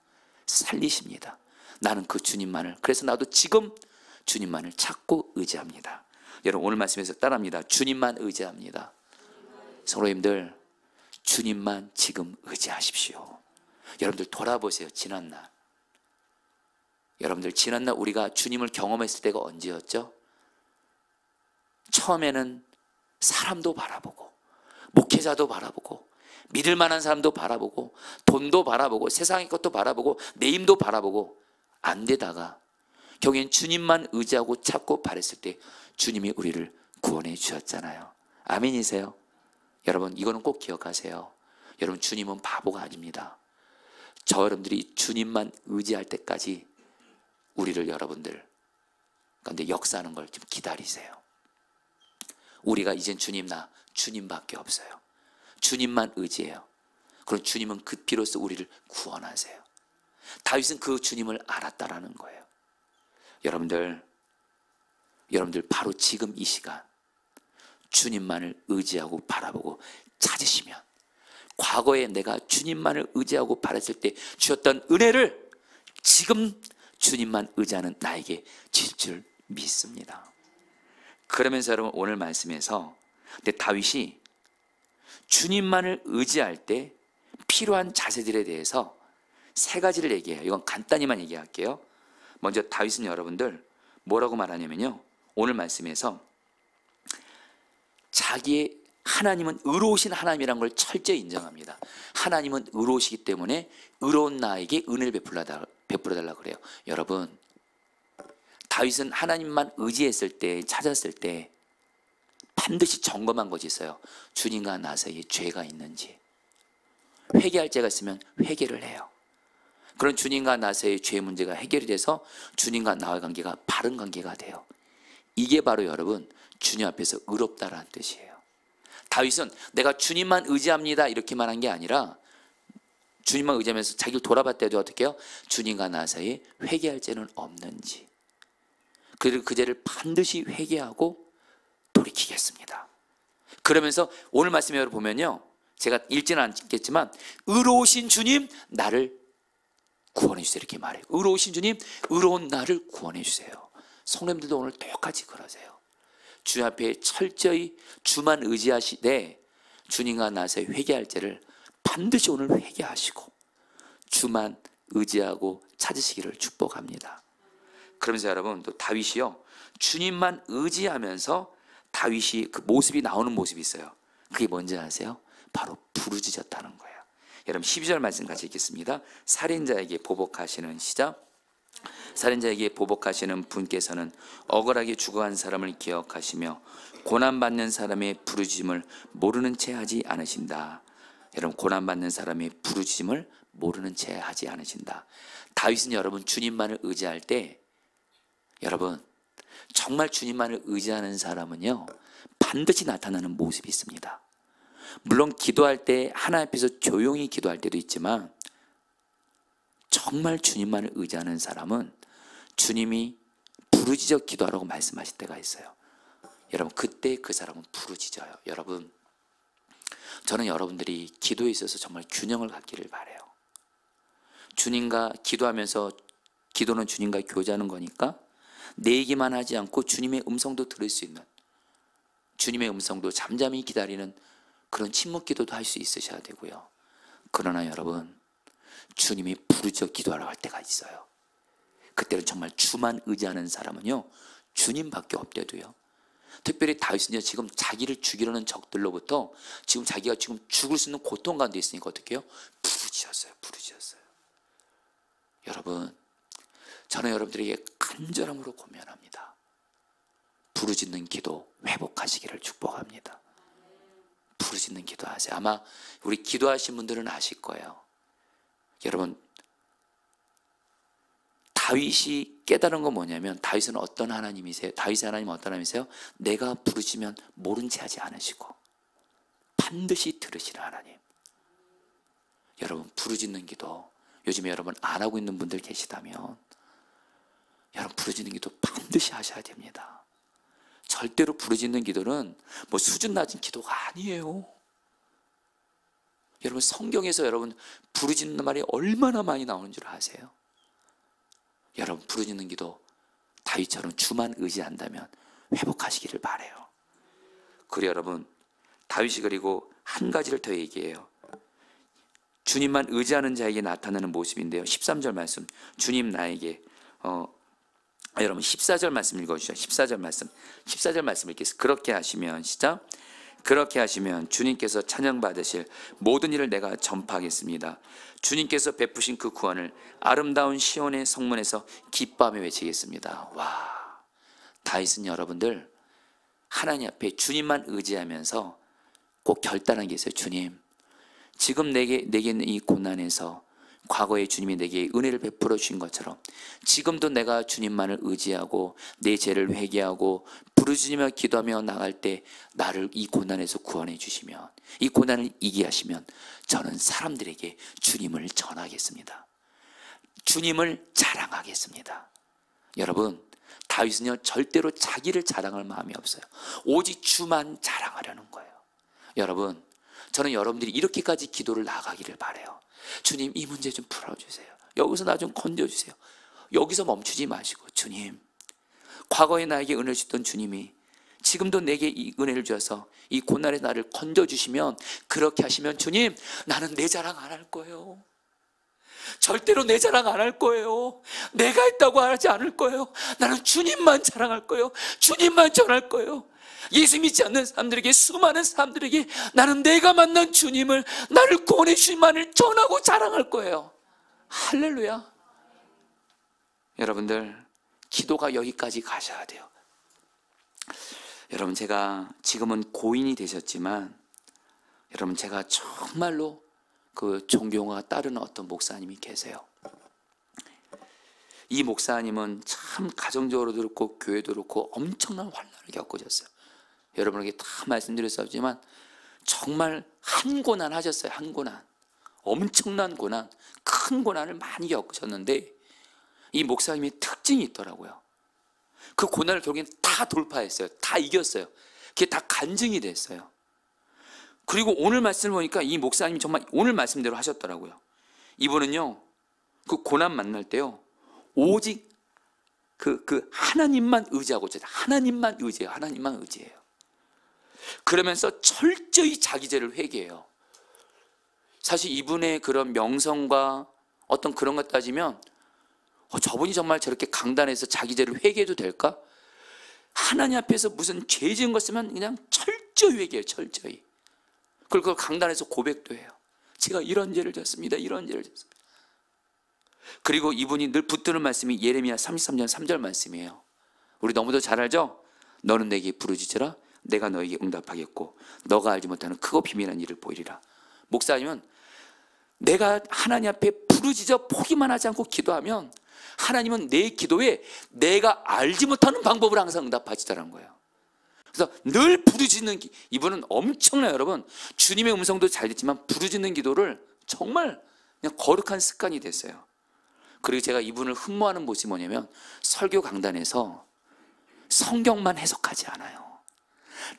살리십니다. 나는 그 주님만을, 그래서 나도 지금 주님만을 찾고 의지합니다. 여러분, 오늘 말씀에서 따라합니다. 주님만 의지합니다. 성도님들, 주님만 지금 의지하십시오. 여러분들 돌아보세요. 지난날, 여러분들 지난날 우리가 주님을 경험했을 때가 언제였죠? 처음에는 사람도 바라보고, 목회자도 바라보고, 믿을 만한 사람도 바라보고, 돈도 바라보고, 세상의 것도 바라보고, 내 힘도 바라보고, 안 되다가 결국엔 주님만 의지하고 찾고 바랬을 때 주님이 우리를 구원해 주셨잖아요. 아멘이세요? 여러분, 이거는 꼭 기억하세요. 여러분, 주님은 바보가 아닙니다. 저 여러분들이 주님만 의지할 때까지 우리를 여러분들 가운데 역사하는 걸 좀 기다리세요. 우리가 이젠 주님밖에 없어요. 주님만 의지해요. 그럼 주님은 그 피로써 우리를 구원하세요. 다윗은 그 주님을 알았다라는 거예요. 여러분들 바로 지금 이 시간 주님만을 의지하고 바라보고 찾으시면, 과거에 내가 주님만을 의지하고 바랐을 때 주셨던 은혜를 지금 주님만 의지하는 나에게 주실 줄 믿습니다. 그러면서 여러분, 오늘 말씀에서 다윗이 주님만을 의지할 때 필요한 자세들에 대해서 세 가지를 얘기해요. 이건 간단히만 얘기할게요. 먼저 다윗은 여러분들 뭐라고 말하냐면요, 오늘 말씀에서 자기의 하나님은 의로우신 하나님이라는 걸 철저히 인정합니다. 하나님은 의로우시기 때문에 의로운 나에게 은혜를 베풀어달라고 그래요. 여러분, 다윗은 하나님만 의지했을 때, 찾았을 때 반드시 점검한 것이 있어요. 주님과 나 사이에 죄가 있는지, 회개할 죄가 있으면 회개를 해요. 그런 주님과 나 사이의 죄 문제가 해결이 돼서 주님과 나와의 관계가 바른 관계가 돼요. 이게 바로 여러분 주님 앞에서 의롭다라는 뜻이에요. 다윗은 내가 주님만 의지합니다 이렇게 말한 게 아니라 주님만 의지하면서 자기를 돌아봤을 때도 어떻게 해요? 주님과 나 사이에 회개할 죄는 없는지, 그리고 그 죄를 반드시 회개하고 돌이키겠습니다. 그러면서 오늘 말씀에 보면요, 제가 읽지는 않겠지만 의로우신 주님 나를 구원해 주세요 이렇게 말해요. 의로우신 주님, 의로운 나를 구원해 주세요. 성도님들도 오늘 똑같이 그러세요. 주님 앞에 철저히 주만 의지하시되 주님과 나 사이 회개할 죄를 반드시 오늘 회개하시고 주만 의지하고 찾으시기를 축복합니다. 그러면서 여러분, 또 다윗이요, 주님만 의지하면서 다윗이 그 모습이 나오는 모습이 있어요. 그게 뭔지 아세요? 바로 부르짖었다는 거예요. 여러분 12절 말씀 같이 읽겠습니다. 살인자에게 보복하시는, 시작. 살인자에게 보복하시는 분께서는 억울하게 죽어간 사람을 기억하시며 고난받는 사람의 부르짖음을 모르는 채 하지 않으신다. 여러분, 고난받는 사람의 부르짖음을 모르는 채 하지 않으신다. 다윗은 여러분 주님만을 의지할 때, 여러분 정말 주님만을 의지하는 사람은요 반드시 나타나는 모습이 있습니다. 물론 기도할 때 하나님 앞에서 조용히 기도할 때도 있지만 정말 주님만을 의지하는 사람은 주님이 부르짖어 기도하라고 말씀하실 때가 있어요. 여러분, 그때 그 사람은 부르짖어요. 여러분, 저는 여러분들이 기도에 있어서 정말 균형을 갖기를 바라요. 주님과 기도하면서, 기도는 주님과 교제하는 거니까 내 얘기만 하지 않고 주님의 음성도 들을 수 있는, 주님의 음성도 잠잠히 기다리는 그런 침묵 기도도 할 수 있으셔야 되고요. 그러나 여러분, 주님이 부르짖어 기도하라고 할 때가 있어요. 그때는 정말 주만 의지하는 사람은요 주님밖에 없대도요. 특별히 다윗은요 지금 자기를 죽이려는 적들로부터 지금 자기가 지금 죽을 수 있는 고통 가운데 있으니까 어떻게 해요? 부르짖었어요. 여러분, 저는 여러분들에게 간절함으로 고면합니다. 부르짖는 기도 회복하시기를 축복합니다. 부르짖는 기도하세요. 아마 우리 기도하신 분들은 아실 거예요. 여러분, 다윗이 깨달은 건 뭐냐면, 다윗은 어떤 하나님이세요? 다윗의 하나님은 어떤 하나님이세요? 내가 부르짖으면 모른 채 하지 않으시고 반드시 들으시는 하나님. 여러분, 부르짖는 기도 요즘에 여러분 안 하고 있는 분들 계시다면, 여러분 부르짖는 기도 반드시 하셔야 됩니다. 절대로 부르짖는 기도는 뭐 수준 낮은 기도가 아니에요. 여러분, 성경에서 여러분 부르짖는 말이 얼마나 많이 나오는 줄 아세요? 여러분, 부르짖는 기도 다윗처럼 주만 의지한다면 회복하시기를 바라요. 그리고 여러분, 다윗이 그리고 한 가지를 더 얘기해요. 주님만 의지하는 자에게 나타나는 모습인데요, 13절 말씀, 주님 나에게 여러분 14절 말씀 읽어주시죠. 14절 말씀 읽겠습니다. 그렇게 하시면, 시작. 그렇게 하시면 주님께서 찬양받으실 모든 일을 내가 전파하겠습니다. 주님께서 베푸신 그 구원을 아름다운 시온의 성문에서 기뻐하며 외치겠습니다. 와, 다윗은 여러분들 하나님 앞에 주님만 의지하면서 꼭 결단한 게 있어요. 주님, 지금 내게 있는 이 고난에서 과거에 주님이 내게 은혜를 베풀어 주신 것처럼 지금도 내가 주님만을 의지하고 내 죄를 회개하고 부르짖으며 기도하며 나갈 때 나를 이 고난에서 구원해 주시면, 이 고난을 이기게 하시면 저는 사람들에게 주님을 전하겠습니다. 주님을 자랑하겠습니다. 여러분, 다윗은요 절대로 자기를 자랑할 마음이 없어요. 오직 주만 자랑하려는 거예요. 여러분, 저는 여러분들이 이렇게까지 기도를 나가기를 바라요. 주님, 이 문제 좀 풀어주세요. 여기서 나 좀 건져주세요. 여기서 멈추지 마시고, 주님, 과거에 나에게 은혜를 주셨던 주님이 지금도 내게 이 은혜를 주셔서 이 고난의 나를 건져주시면, 그렇게 하시면 주님, 나는 내 자랑 안 할 거예요. 절대로 내 자랑 안 할 거예요. 내가 했다고 하지 않을 거예요. 나는 주님만 자랑할 거예요. 주님만 전할 거예요. 예수 믿지 않는 사람들에게, 수많은 사람들에게 나는 내가 만난 주님을, 나를 구원해 주님만을 전하고 자랑할 거예요. 할렐루야. 여러분들, 기도가 여기까지 가셔야 돼요. 여러분, 제가 지금은 고인이 되셨지만, 여러분, 제가 정말로 그 존경과 따르는 어떤 목사님이 계세요. 이 목사님은 참 가정적으로도 그렇고 교회도 그렇고 엄청난 환난을 겪으셨어요. 여러분에게 다 말씀드렸었지만 정말 한 고난 하셨어요. 한 고난, 엄청난 고난, 큰 고난을 많이 겪으셨는데, 이 목사님의 특징이 있더라고요. 그 고난을 결국엔 다 돌파했어요. 다 이겼어요. 그게 다 간증이 됐어요. 그리고 오늘 말씀을 보니까 이 목사님이 정말 오늘 말씀대로 하셨더라고요. 이분은요, 그 고난 만날 때요, 오직 그 하나님만 의지하고 있어요. 하나님만 의지해요. 하나님만 의지해요. 그러면서 철저히 자기 죄를 회개해요. 사실 이분의 그런 명성과 어떤 그런 것 따지면 저분이 정말 저렇게 강단에서 자기 죄를 회개해도 될까? 하나님 앞에서 무슨 죄 지은 것 쓰면 그냥 철저히 회개해요. 철저히. 그리고 그걸 강단에서 고백도 해요. 제가 이런 죄를 졌습니다. 이런 죄를 졌습니다. 그리고 이분이 늘 붙드는 말씀이 예레미야 33장 3절 말씀이에요. 우리 너무도 잘 알죠? 너는 내게 부르짖으라 내가 너에게 응답하겠고 너가 알지 못하는 크고 비밀한 일을 보이리라. 목사님은 내가 하나님 앞에 부르짖어 포기만 하지 않고 기도하면 하나님은 내 기도에 내가 알지 못하는 방법을 항상 응답하시더라는 거예요. 그래서 늘 부르짖는 이분은 엄청나요. 여러분, 주님의 음성도 잘 듣지만 부르짖는 기도를 정말 그냥 거룩한 습관이 됐어요. 그리고 제가 이분을 흠모하는 모습이 뭐냐면, 설교 강단에서 성경만 해석하지 않아요.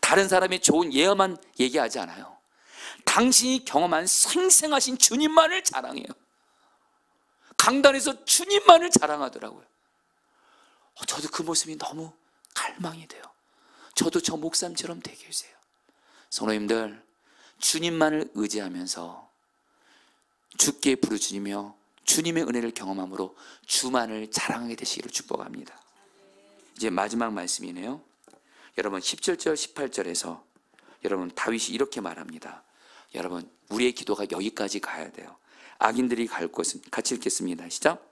다른 사람의 좋은 예언만 얘기하지 않아요. 당신이 경험한 생생하신 주님만을 자랑해요. 강단에서 주님만을 자랑하더라고요. 저도 그 모습이 너무 갈망이 돼요. 저도 저 목사님처럼 되게 해주세요. 성도님들, 주님만을 의지하면서 주께 부르짖으며 주님의 은혜를 경험함으로 주만을 자랑하게 되시기를 축복합니다. 이제 마지막 말씀이네요. 여러분 17절 18절에서 여러분 다윗이 이렇게 말합니다. 여러분, 우리의 기도가 여기까지 가야 돼요. 악인들이 갈 곳은, 같이 읽겠습니다. 시작.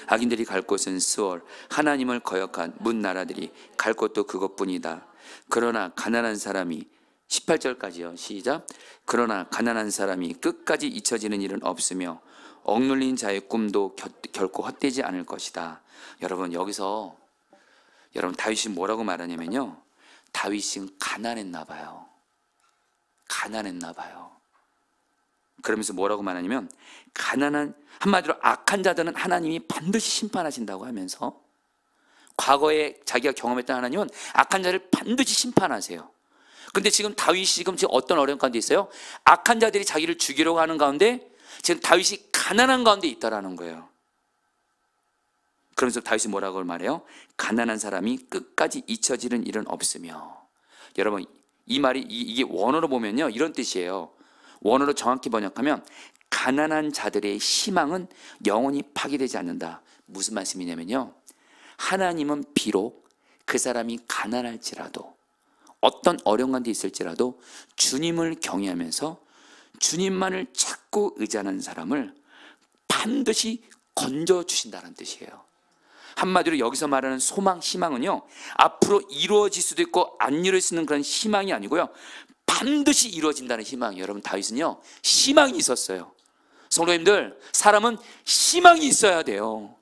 악인들이 갈 곳은 스올, 하나님을 거역한 문 나라들이 갈 곳도 그것뿐이다. 그러나 가난한 사람이 18절까지요. 시작. 그러나 가난한 사람이 끝까지 잊혀지는 일은 없으며 억눌린 자의 꿈도 결코 헛되지 않을 것이다. 여러분, 여기서 여러분 다윗이 뭐라고 말하냐면요, 다윗은 가난했나 봐요. 가난했나 봐요. 그러면서 뭐라고 말하냐면, 가난한, 한마디로 악한 자들은 하나님이 반드시 심판하신다고 하면서, 과거에 자기가 경험했던 하나님은 악한 자를 반드시 심판하세요. 근데 지금 다윗이 지금 어떤 어려운 가운데 있어요? 악한 자들이 자기를 죽이려고 하는 가운데 지금 다윗이 가난한 가운데 있다라는 거예요. 그러면서 다윗이 뭐라고 말해요? 가난한 사람이 끝까지 잊혀지는 일은 없으며. 여러분, 이 말이 이게 원어로 보면요, 이런 뜻이에요. 원어로 정확히 번역하면 가난한 자들의 희망은 영원히 파괴되지 않는다. 무슨 말씀이냐면요, 하나님은 비록 그 사람이 가난할지라도, 어떤 어려운 가운데 있을지라도 주님을 경외하면서 주님만을 찾고 의지하는 사람을 반드시 건져주신다는 뜻이에요. 한마디로 여기서 말하는 소망, 희망은요, 앞으로 이루어질 수도 있고 안 이루어질 수 있는 그런 희망이 아니고요, 반드시 이루어진다는 희망이에요. 여러분, 다윗은요 희망이 있었어요. 성도님들, 사람은 희망이 있어야 돼요.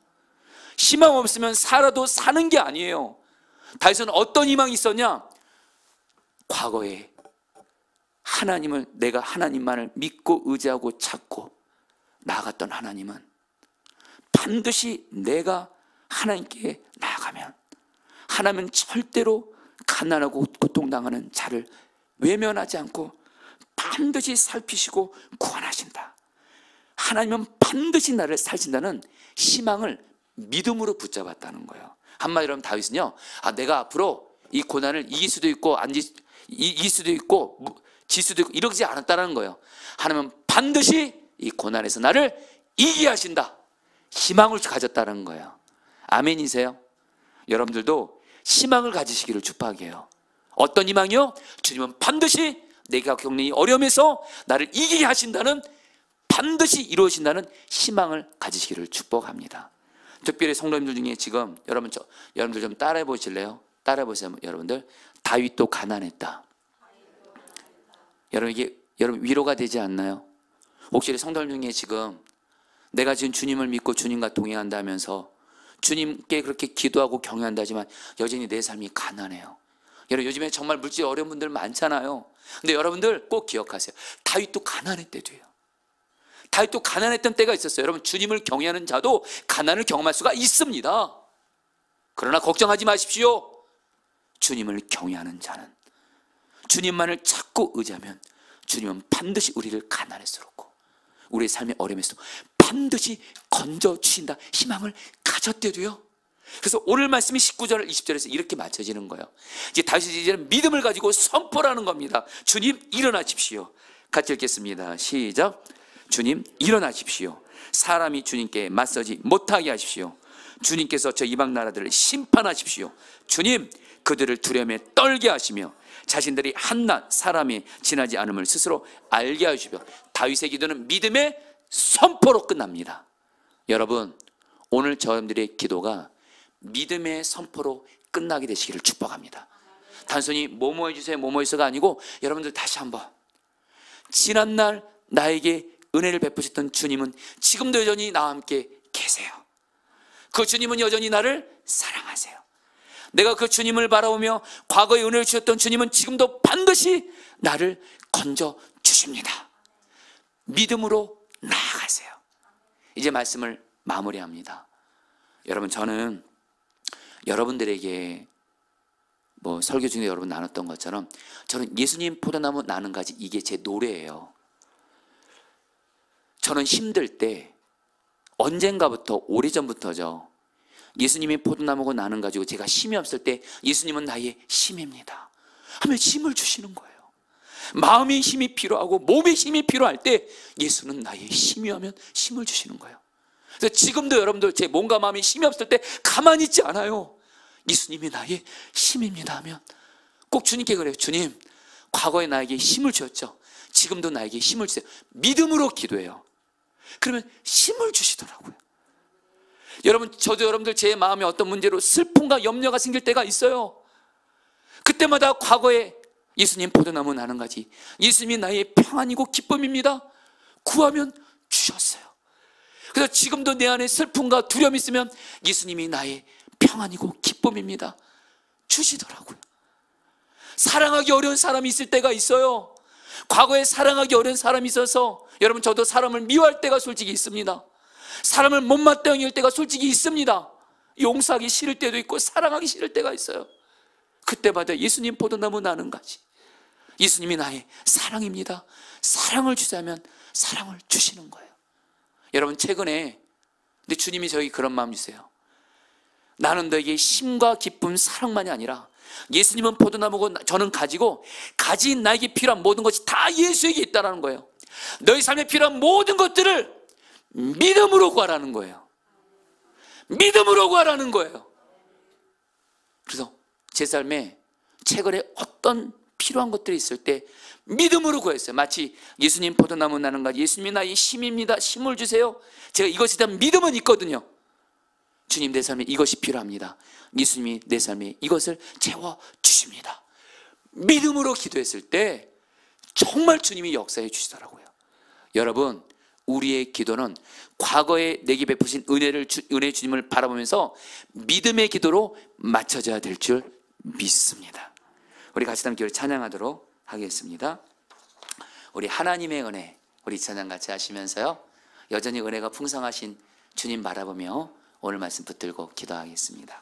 희망 없으면 살아도 사는 게 아니에요. 다윗은 어떤 희망이 있었냐? 과거에 하나님을, 내가 하나님만을 믿고 의지하고 찾고 나아갔던 하나님은 반드시 내가 하나님께 나아가면 하나님은 절대로 가난하고 고통당하는 자를 외면하지 않고 반드시 살피시고 구원하신다. 하나님은 반드시 나를 살신다는 희망을 믿음으로 붙잡았다는 거예요. 한마디로 하면 다윗은요, 내가 앞으로 이 고난을 이길 수도 있고 이길 수도 있고 질 수도 있고 이러지 않았다는 거예요. 하나님은 반드시 이 고난에서 나를 이기게 하신다. 희망을 가졌다는 거예요. 아멘이세요? 여러분들도 희망을 가지시기를 축복해요. 어떤 희망이요? 주님은 반드시 내가 겪는 이 어려움에서 나를 이기게 하신다는, 반드시 이루어진다는 희망을 가지시기를 축복합니다. 특별히 성도님들 중에 지금 여러분들 좀 따라해 보실래요? 따라해 보세요. 여러분들, 다윗도 가난했다. 여러분, 이게 여러분 위로가 되지 않나요? 혹시 성도님 중에 지금 내가 지금 주님을 믿고 주님과 동행한다면서 주님께 그렇게 기도하고 경외한다지만 여전히 내 삶이 가난해요. 여러분, 요즘에 정말 물질 어려운 분들 많잖아요. 근데 여러분들 꼭 기억하세요. 다윗도 가난했대도요. 다윗도 가난했던 때가 있었어요. 여러분, 주님을 경외하는 자도 가난을 경험할 수가 있습니다. 그러나 걱정하지 마십시오. 주님을 경외하는 자는, 주님만을 찾고 의지하면 주님은 반드시 우리를 가난에서롭고 우리의 삶의 어려움에서 반드시 건져주신다 희망을 가졌대도요. 그래서 오늘 말씀이 19절 20절에서 이렇게 맞춰지는 거예요. 이제 다윗이 이제는 믿음을 가지고 선포라는 겁니다. 주님, 일어나십시오. 같이 읽겠습니다. 시작. 주님, 일어나십시오. 사람이 주님께 맞서지 못하게 하십시오. 주님께서 저 이방 나라들을 심판하십시오. 주님, 그들을 두려움에 떨게 하시며 자신들이 한낱 사람이 지나지 않음을 스스로 알게 하시며. 다윗의 기도는 믿음의 선포로 끝납니다. 여러분, 오늘 저희들의 기도가 믿음의 선포로 끝나게 되시기를 축복합니다. 단순히 뭐뭐 해주세요, 뭐뭐 해서가 아니고, 여러분들 다시 한번, 지난날 나에게 은혜를 베푸셨던 주님은 지금도 여전히 나와 함께 계세요. 그 주님은 여전히 나를 사랑하세요. 내가 그 주님을 바라보며 과거에 은혜를 주셨던 주님은 지금도 반드시 나를 건져 주십니다. 믿음으로 나아가세요. 이제 말씀을 마무리합니다. 여러분, 저는 여러분들에게 설교 중에 여러분 나눴던 것처럼 저는 예수님 포도나무 나는 가지, 이게 제 노래예요. 저는 힘들 때 언젠가부터, 오래전부터죠, 예수님이 포도나무고 나는 가지고 제가 힘이 없을 때 예수님은 나의 힘입니다 하면 힘을 주시는 거예요. 마음의 힘이 필요하고 몸의 힘이 필요할 때 예수는 나의 힘이 하면 힘을 주시는 거예요. 그래서 지금도 여러분들 제 몸과 마음이 힘이 없을 때 가만히 있지 않아요. 예수님이 나의 힘입니다 하면 꼭 주님께 그래요. 주님, 과거에 나에게 힘을 주셨죠. 지금도 나에게 힘을 주세요. 믿음으로 기도해요. 그러면 힘을 주시더라고요. 여러분, 저도 여러분들 제 마음에 어떤 문제로 슬픔과 염려가 생길 때가 있어요. 그때마다 과거에 예수님 포도나무 나는 가지, 예수님이 나의 평안이고 기쁨입니다, 구하면 주셨어요. 그래서 지금도 내 안에 슬픔과 두려움이 있으면 예수님이 나의 평안이고 기쁨입니다, 주시더라고요. 사랑하기 어려운 사람이 있을 때가 있어요. 과거에 사랑하기 어려운 사람이 있어서 여러분, 저도 사람을 미워할 때가 솔직히 있습니다. 사람을 못마땅히 할 때가 솔직히 있습니다. 용서하기 싫을 때도 있고 사랑하기 싫을 때가 있어요. 그때마다 예수님 포도나무 나는 가지, 예수님이 나의 사랑입니다, 사랑을 주자면 사랑을 주시는 거예요. 여러분, 최근에 근데 주님이 저에게 그런 마음 주세요. 나는 너에게 힘과 기쁨, 사랑만이 아니라 예수님은 포도나무고 저는 가지고 가진 나에게 필요한 모든 것이 다 예수에게 있다는 거예요. 너희 삶에 필요한 모든 것들을 믿음으로 구하라는 거예요. 믿음으로 구하라는 거예요. 그래서 제 삶에 최근에 어떤 필요한 것들이 있을 때 믿음으로 구했어요. 마치 예수님 포도나무 나는 가지, 예수님이 나의 힘입니다, 힘을 주세요. 제가 이것에 대한 믿음은 있거든요. 주님, 내 삶에 이것이 필요합니다. 예수님이 내 삶에 이것을 채워주십니다. 믿음으로 기도했을 때 정말 주님이 역사해 주시더라고요. 여러분, 우리의 기도는 과거에 내게 베푸신 은혜의 주님을 바라보면서 믿음의 기도로 맞춰져야 될 줄 믿습니다. 우리 같이 함께 찬양하도록 하겠습니다. 우리 하나님의 은혜, 우리 찬양 같이 하시면서요, 여전히 은혜가 풍성하신 주님 바라보며 오늘 말씀 붙들고 기도하겠습니다.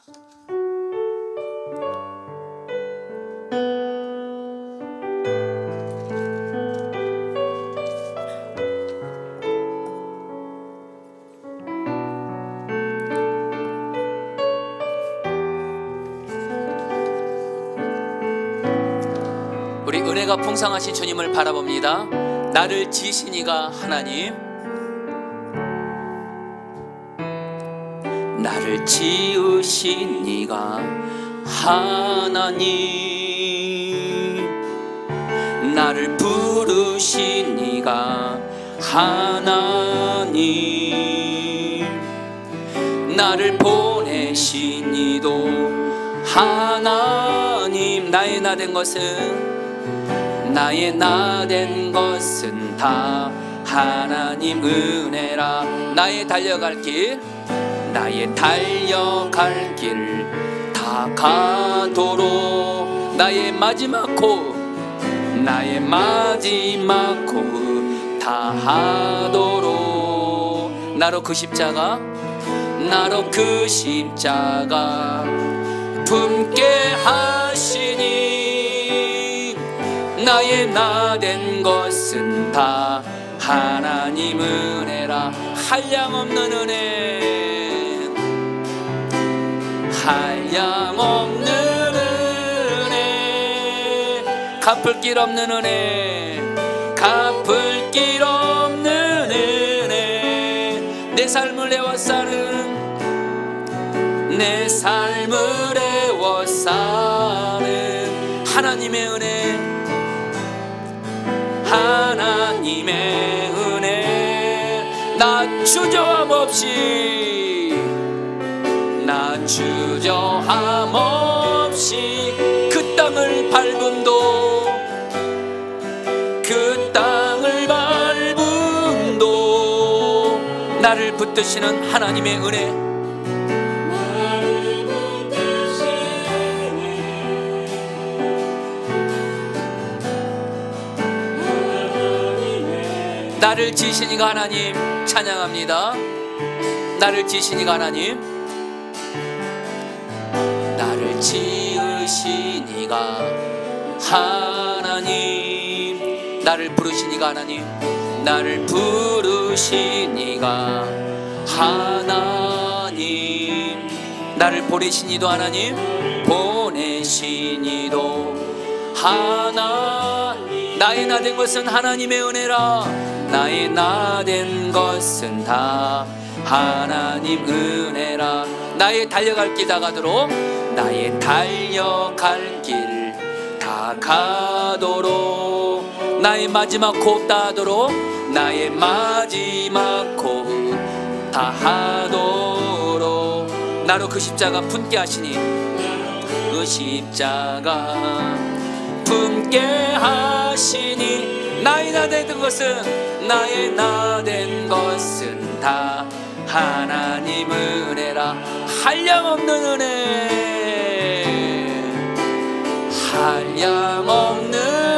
우리 은혜가 풍성하신 주님을 바라봅니다. 나를 지으신 이가 하나님, 나를 지으신 이가 하나님, 나를 부르신 이가 하나님, 나를 보내신 이도 하나님. 나의 나 된 것은 다 하나님 은혜라. 나의 달려갈 길 다 가도록, 나의 마지막 호흡 다 하도록, 나로 그 십자가 품게 하시니, 나의 나 된 것은 다 하나님 은혜라. 한량없는 은혜, 한량없는 은혜, 갚을 길 없는 은혜, 갚을 길 없는 은혜. 내 삶을 애워싸는 하나님의 은혜, 하나님의 은혜. 나 주저함 없이 그 땅을 밟음도, 나를 붙드시는 하나님의 은혜, 나를 지으신 이가 하나님. 찬양합니다. 나를 지으신 이가 하나님, 나를 지으신 이가 하나님, 나를 부르신 이가 하나님, 나를 부르신 이가 하나님, 나를 보내신 이도 하나님, 보내신 이도 하나님. 나의 나 된 것은 하나님의 은혜라. 나의 나 된 것은 다 하나님 은혜라. 나의 달려갈 길 다 가도록, 나의 달려갈 길 다 가도록, 나의 마지막 호흡 다 하도록, 나의 마지막 호흡 다 하도록, 나로 그 십자가 품게 하시니 그 십자가 품게 하시니 나의 나 된 것은 나의 나 된 것은 다 하나님 은혜라. 한량없는 은혜, 한량없는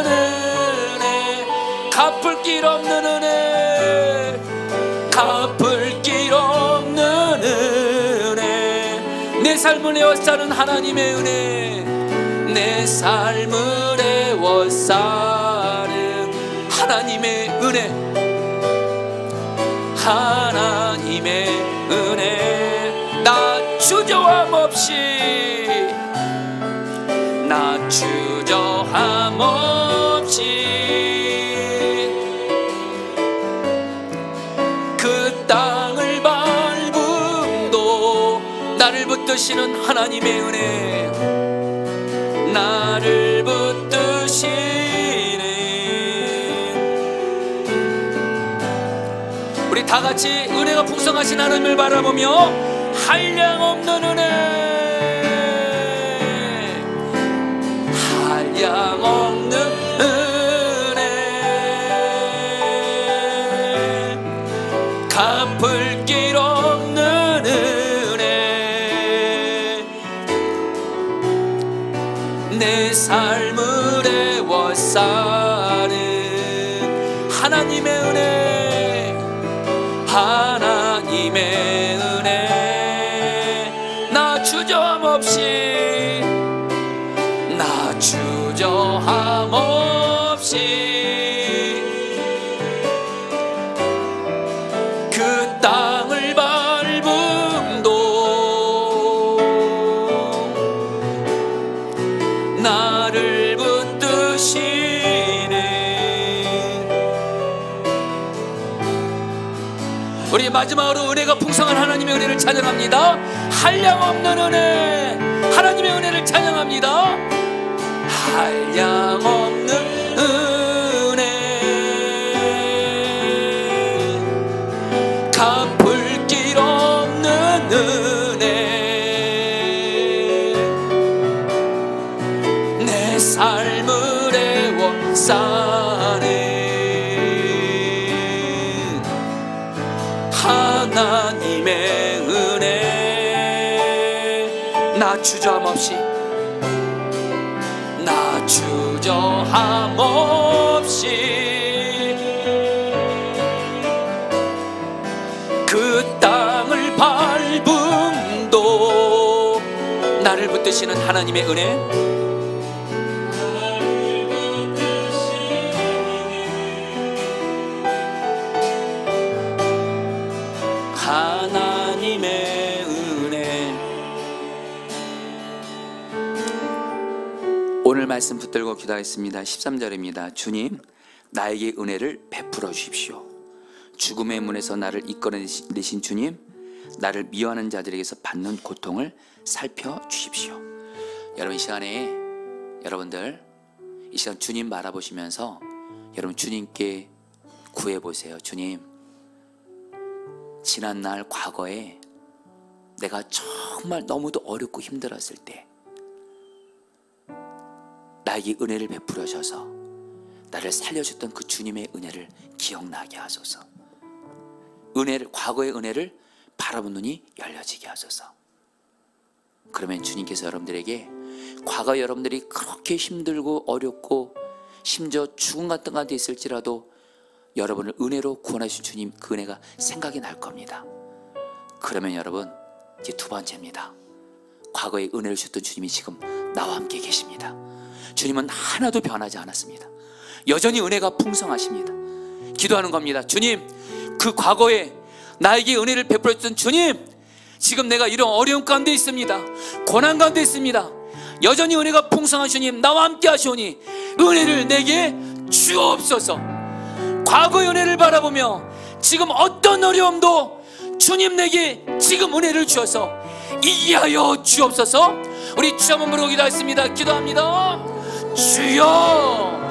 은혜, 갚을 길 없는 은혜, 갚을 길 없는 은혜. 내 삶을 에워싸는 하나님의 은혜, 내 삶을 에워싸는 하나님의 은혜, 하나님의 은혜. 나 주저함 없이, 나 주저함 없이 그 땅을 밟음도 나를 붙드시는 하나님의 은혜, 나를 붙드시는. 우리 다 같이 은혜가 풍성하신 하나님을 바라보며 한량없는 은혜, 한량없는 은혜, 갚을 길 없는 은혜, 내 삶을 에워싸는 하나님의 은혜, 하나님의 은혜. 나 주저함 없이, 나 주저함 없이 그 땅을 밟음도 나를 붙드시네. 우리 마지막으로 은혜가 풍성한 하나님의 은혜를 찬양합니다. 한량없는 은혜, 하나님의 은혜를 찬양합니다. 한량없는 은혜, 갚을 길 없는 은혜, 내 삶을 에워싸는 하나님의 은혜. 나 주저함 없이, 나 주저함 없이 그 땅을 밟음도 나를 붙드시는 하나님의 은혜, 하나님의 은혜. 오늘 말씀 붙들고 기도하겠습니다. 13절입니다. 주님, 나에게 은혜를 베풀어 주십시오. 죽음의 문에서 나를 이끌어내신 주님, 나를 미워하는 자들에게서 받는 고통을 살펴주십시오. 여러분, 이 시간에 여러분들 이 시간 주님 바라보시면서 여러분 주님께 구해보세요. 주님, 지난날 과거에 내가 정말 너무도 어렵고 힘들었을 때 나에게 은혜를 베풀어 주셔서 나를 살려줬던 그 주님의 은혜를 기억나게 하소서. 은혜를, 과거의 은혜를 바라본 눈이 열려지게 하소서. 그러면 주님께서 여러분들에게 과거 여러분들이 그렇게 힘들고 어렵고 심지어 죽음 같은 가운데 있을지라도 여러분을 은혜로 구원하신 주님, 그 은혜가 생각이 날 겁니다. 그러면 여러분, 이제 두 번째입니다. 과거에 은혜를 주셨던 주님이 지금 나와 함께 계십니다. 주님은 하나도 변하지 않았습니다. 여전히 은혜가 풍성하십니다. 기도하는 겁니다. 주님, 그 과거에 나에게 은혜를 베풀어 주셨던 주님, 지금 내가 이런 어려움 가운데 있습니다. 고난 가운데 있습니다. 여전히 은혜가 풍성한 주님, 나와 함께 하시오니 은혜를 내게 주옵소서. 과거의 은혜를 바라보며 지금 어떤 어려움도 주님 내게 지금 은혜를 주셔서 이기게 하여 주옵소서. 우리 주 한번 부르고 기도하겠습니다. 기도합니다. 주여,